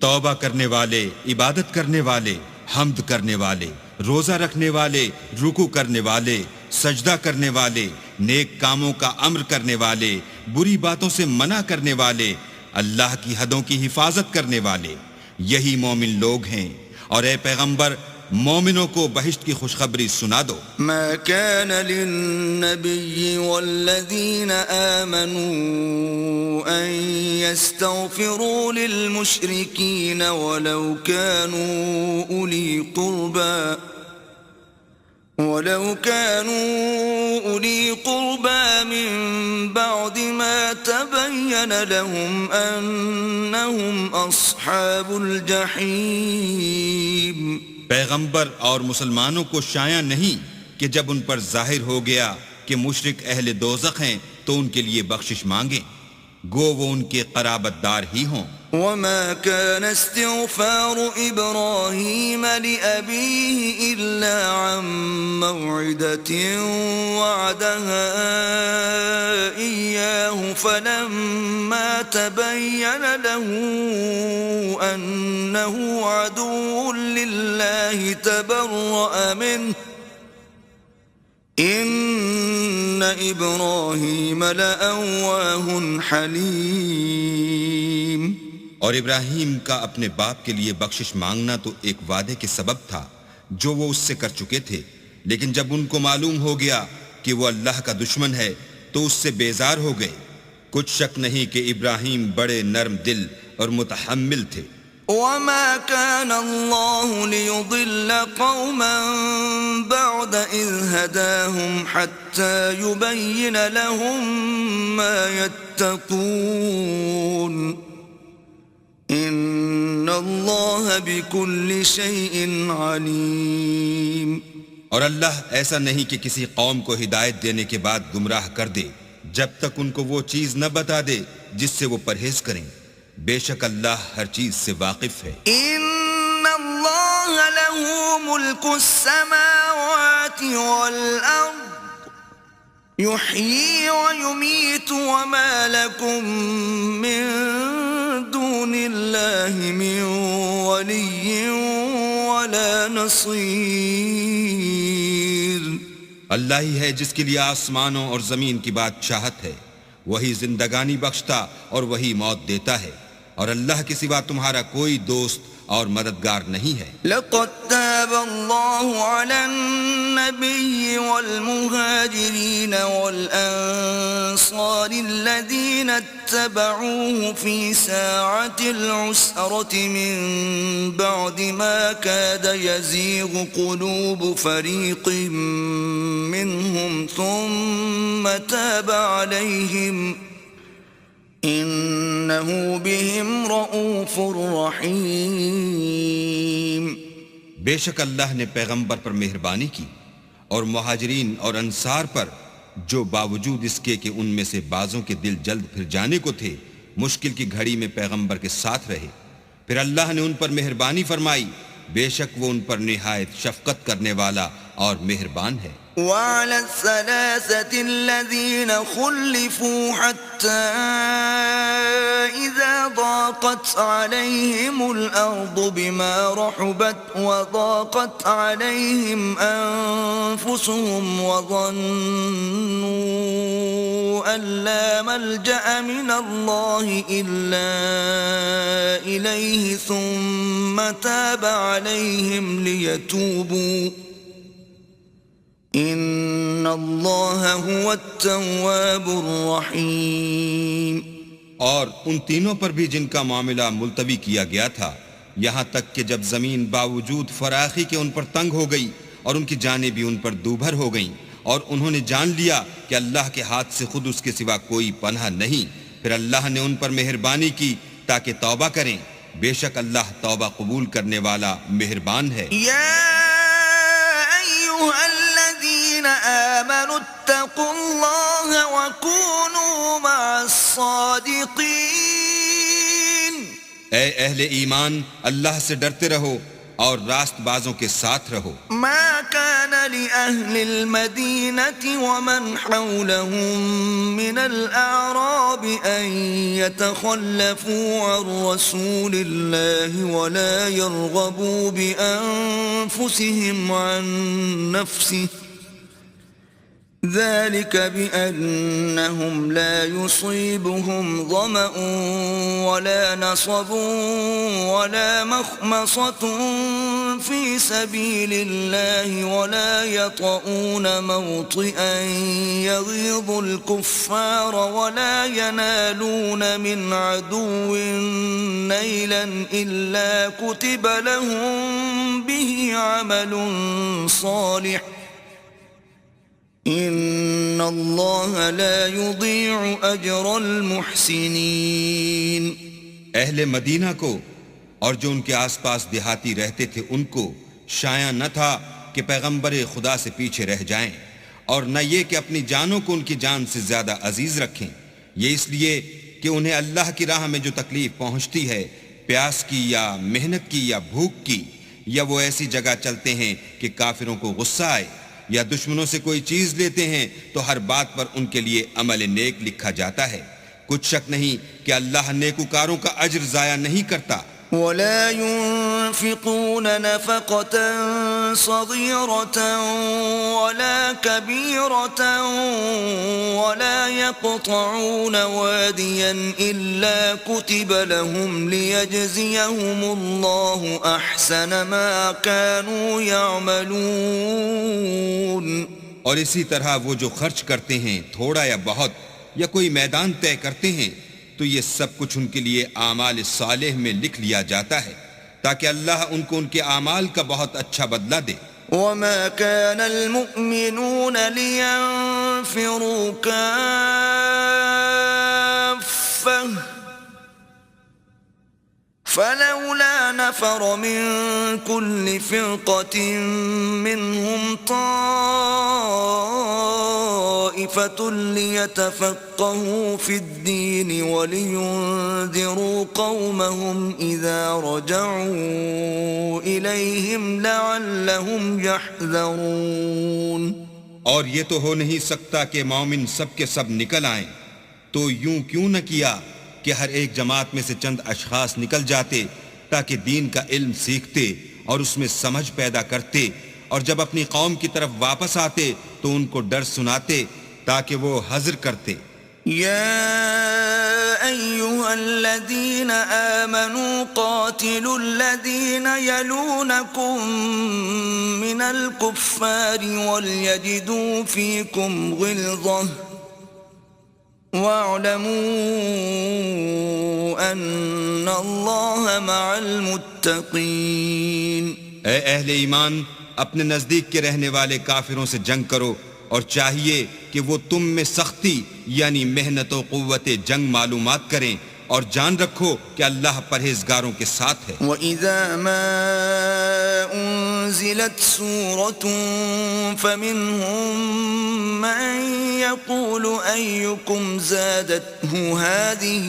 توبہ کرنے والے، عبادت کرنے والے، حمد کرنے والے، روزہ رکھنے والے، رکوع کرنے والے، سجدہ کرنے والے، نیک کاموں کا امر کرنے والے، بری باتوں سے منع کرنے والے، اللہ کی حدوں کی حفاظت کرنے والے، یہی مومن لوگ ہیں. اور اے پیغمبر مومنوں کو بہشت کی خوشخبری سنا دو. ما كان للنبي والذين آمنوا أن يستغفروا للمشركين ولو كانوا أولي قربى من بعد ما تبين لهم أنهم أصحاب الجحيم. پیغمبر اور مسلمانوں کو شایع نہیں کہ جب ان پر ظاہر ہو گیا کہ مشرک اہل دوزخ ہیں تو ان کے لیے بخشش مانگیں، گو وہ ان کے قرابت دار ہی ہوں. وما كان استغفار إبراهيم لأبيه إلا عن موعدة وعدها إياه فلما تبين له أنه عدو لله تبرأ منه إن إبراهيم لأواه حليم. اور ابراہیم کا اپنے باپ کے لیے بخشش مانگنا تو ایک وعدے کے سبب تھا جو وہ اس سے کر چکے تھے، لیکن جب ان کو معلوم ہو گیا کہ وہ اللہ کا دشمن ہے تو اس سے بیزار ہو گئے. کچھ شک نہیں کہ ابراہیم بڑے نرم دل اور متحمل تھے. وما كان الله ليضل قوما بعد إذ هداهم حتى يبين لهم ما يتقون إن الله بكل شيء عليم. اور اللہ ایسا نہیں کہ کسی قوم کو ہدایت دینے کے بعد گمراہ کر دے جب تک ان کو وہ چیز نہ بتا دے جس سے وہ پرہیز کریں. بے شک اللہ ہر چیز سے واقف ہے. ان اللہ له ملک السماوات والارض يحيي ويميت وما لكم من دون الله من ولي ولا نصير. اللہ ہی ہے جس کے لیے آسمانوں اور زمین کی بادشاہت ہے، وہی زندگانی بخشتا اور وہی موت دیتا ہے، اور اللہ کے سوا تمہارا کوئی دوست اور مددگار نہیں ہے. لقد تاب الله على النبي والمهاجرين والأنصار الذين اتبعوه في ساعة العسرة من بعد ما كاد يزيغ قلوب فريق منهم ثم تاب عليهم انہو بہم رؤوف رحیم. بے شک اللہ نے پیغمبر پر مہربانی کی اور مہاجرین اور انصار پر جو باوجود اس کے کہ ان میں سے بعضوں کے دل جلد پھر جانے کو تھے مشکل کی گھڑی میں پیغمبر کے ساتھ رہے، پھر اللہ نے ان پر مہربانی فرمائی. بے شک وہ ان پر نہایت شفقت کرنے والا اور مہربان ہے. وعلى الثلاثة الذين خلفوا حتى إذا ضاقت عليهم الأرض بما رحبت وضاقت عليهم أنفسهم وظنوا أن لا ملجأ من الله إلا إليه ثم تاب عليهم ليتوبوا ان اللہ هو التواب الرحیم. اور ان تینوں پر بھی جن کا معاملہ ملتوی کیا گیا تھا، یہاں تک کہ جب زمین باوجود فراخی کے ان پر تنگ ہو گئی اور ان کی جانیں بھی ان پر دوبھر ہو گئیں اور انہوں نے جان لیا کہ اللہ کے ہاتھ سے خود اس کے سوا کوئی پناہ نہیں، پھر اللہ نے ان پر مہربانی کی تاکہ توبہ کریں. بے شک اللہ توبہ قبول کرنے والا مہربان ہے. آمنوا اتقوا الله وكونوا مع الصادقين. اے اہل ایمان، اللہ سے ڈرتے رہو اور راست بازوں کے ساتھ رہو. ما كان لأهل المدينة ومن حولهم من الأعراب أن يتخلفوا عن رسول الله ولا يرغبوا بأنفسهم عن نفسه ذلك بأنهم لا يصيبهم ظمأ ولا نصب ولا مخمصة في سبيل الله ولا يطؤون موطئا يغيظ الكفار ولا ينالون من عدو نيلا إلا كتب لهم به عمل صالح ان اللہ لا یضیع اجر المحسنین. اہل مدینہ کو اور جو ان کے آس پاس دیہاتی رہتے تھے ان کو شایع نہ تھا کہ پیغمبر خدا سے پیچھے رہ جائیں، اور نہ یہ کہ اپنی جانوں کو ان کی جان سے زیادہ عزیز رکھیں، یہ اس لیے کہ انہیں اللہ کی راہ میں جو تکلیف پہنچتی ہے، پیاس کی یا محنت کی یا بھوک کی، یا وہ ایسی جگہ چلتے ہیں کہ کافروں کو غصہ آئے، یا دشمنوں سے کوئی چیز لیتے ہیں تو ہر بات پر ان کے لیے عمل نیک لکھا جاتا ہے۔ کچھ شک نہیں کہ اللہ نیکوکاروں کا اجر ضائع نہیں کرتا۔ ولا ينفقون نفقة صغيرة ولا كبيرة ولا يقطعون واديا إلا كتب لهم ليجزيهم الله أحسن ما كانوا يعملون۔ اور اسی طرح وہ جو خرچ کرتے ہیں تھوڑا یا بہت یا کوئی میدان طے کرتے ہیں تو یہ سب کچھ ان کے لیے اعمال صالح میں لکھ لیا جاتا ہے تاکہ اللہ ان کو ان کے اعمال کا بہت اچھا بدلہ دے۔ وما كان المؤمنون لينفروا كافة فلولا نفر من كل فرقة منهم طائفة ليتفقهوا في الدين ولينذروا قومهم إذا رجعوا إليهم لعلهم يحذرون۔ اور یہ تو ہو نہیں سکتا کہ مومن سب کے سب نکل آئیں، تو یوں کیوں نہ کیا کہ ہر ایک جماعت میں سے چند اشخاص نکل جاتے تاکہ دین کا علم سیکھتے اور اس میں سمجھ پیدا کرتے، اور جب اپنی قوم کی طرف واپس آتے تو ان کو ڈر سناتے تاکہ وہ حذر کرتے۔ يا أيها الذين آمنوا قاتلوا الذين يلونكم من الكفار وليجدوا فيكم غلظة واعلموا أن الله مع المتقين۔ اے اہل ایمان، اپنے نزدیک کے رہنے والے کافروں سے جنگ کرو، اور چاہیے کہ وہ تم میں سختی یعنی محنت و قوت جنگ معلومات کریں، اور جان رکھو کہ اللہ پرہیزگاروں کے ساتھ ہے۔ وَإِذَا مَا أُنزِلَتْ سُورَةٌ فَمِنْهُمْ مَنْ يَقُولُ أَيُّكُمْ زَادَتْهُ هَذِهِ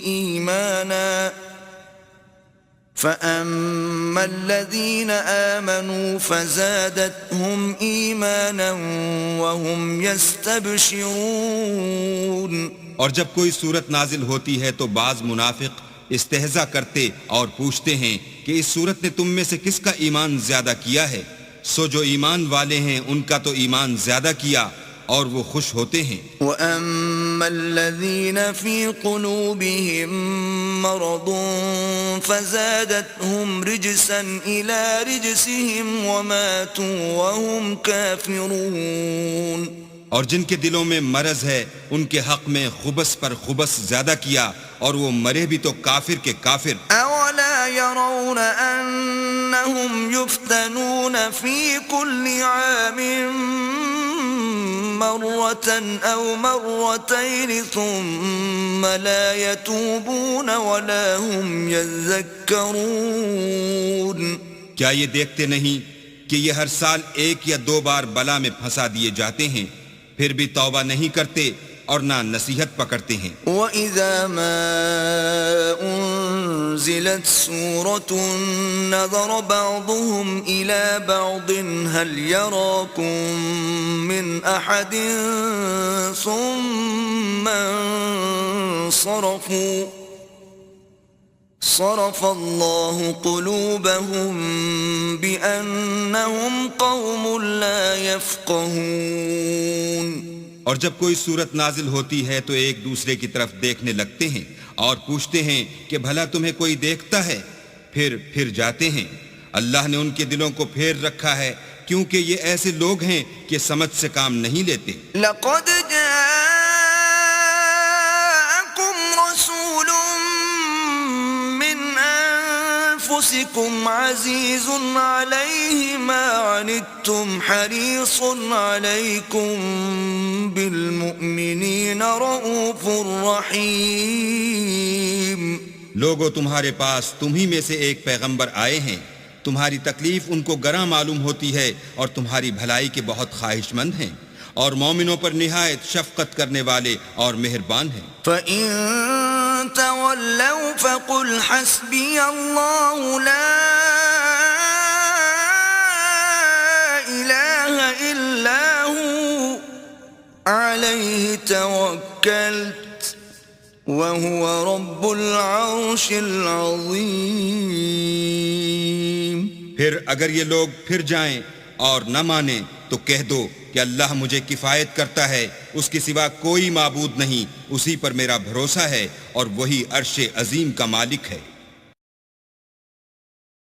إِيمَانًا فَأَمَّا الَّذِينَ آمَنُوا فَزَادَتْهُمْ إِيمَانًا وَهُمْ يَسْتَبْشِرُونَ۔ اور جب کوئی صورت نازل ہوتی ہے تو بعض منافق استہزاء کرتے اور پوچھتے ہیں کہ اس صورت نے تم میں سے کس کا ایمان زیادہ کیا ہے؟ سو جو ایمان والے ہیں ان کا تو ایمان زیادہ کیا اور وہ خوش ہوتے ہیں۔ وَأَمَّا الَّذِينَ فِي قُلُوبِهِم مَّرَضٌ فَزَادَتْهُمْ رِجْسًا إِلَى رِجْسِهِمْ وَمَاتُوا وَهُمْ كَافِرُونَ۔ اور جن کے دلوں میں مرض ہے ان کے حق میں خبث پر خبث زیادہ کیا اور وہ مرے بھی تو کافر کے کافر۔ أَوَلَا يَرَوْنَ أَنَّهُمْ يُفْتَنُونَ فِي كُلِّ عَامٍ مرة أو مرتين ثم لا يتوبون ولا هم يذكرون۔ کیا یہ دیکھتے نہیں کہ یہ ہر سال ایک یا دو بار بلا میں پھنسا دیے جاتے ہیں، پھر بھی توبہ نہیں کرتے اور نہ نصیحت پکڑتے ہیں۔ وَإِذَا مَا أُنزِلَتْ سُورَةٌ نَظَرَ بَعْضُهُمْ إِلَى بَعْضٍ هَلْ يَرَاكُمْ مِنْ أَحَدٍ ثُمَّ صَرَفَ اللَّهُ قُلُوبَهُمْ بِأَنَّهُمْ قَوْمٌ لَا يَفْقَهُونَ۔ اور جب کوئی صورت نازل ہوتی ہے تو ایک دوسرے کی طرف دیکھنے لگتے ہیں اور پوچھتے ہیں کہ بھلا تمہیں کوئی دیکھتا ہے؟ پھر جاتے ہیں۔ اللہ نے ان کے دلوں کو پھیر رکھا ہے کیونکہ یہ ایسے لوگ ہیں کہ سمجھ سے کام نہیں لیتے۔ لَقَدْ جَاءَكُمْ رَسُولٌ مِّنْ أَنفُسِكُمْ عَزِيزٌ عَلَيْهِ مَا عَنِتُّمْ حَرِيصٌ عَلَيْكُمْ بِالْمُؤْمِنِينَ رَءُوفٌ رَحِيمٌ۔ لوگوں، تمہارے پاس تمہی میں سے ایک پیغمبر آئے ہیں، تمہاری تکلیف ان کو گراں معلوم ہوتی ہے اور تمہاری بھلائی کے بہت خواہش مند ہیں، اور مومنوں پر نہایت شفقت کرنے والے اور مہربان ہیں۔ فَإِن تَوَلَّوْا فَقُلْ حَسْبِيَ اللَّهُ لَا إِلَهَ إِلَّا هُوَ عَلَيْهِ تَوَكَّلْتُ وَهُوَ رَبُّ الْعَرْشِ الْعَظِيمِ۔ پھر اگر یہ لوگ پھر جائیں اور نہ مانیں تو کہہ دو کہ اللہ مجھے کفایت کرتا ہے، اس کے سوا کوئی معبود نہیں، اسی پر میرا بھروسہ ہے اور وہی عرش عظیم کا مالک ہے۔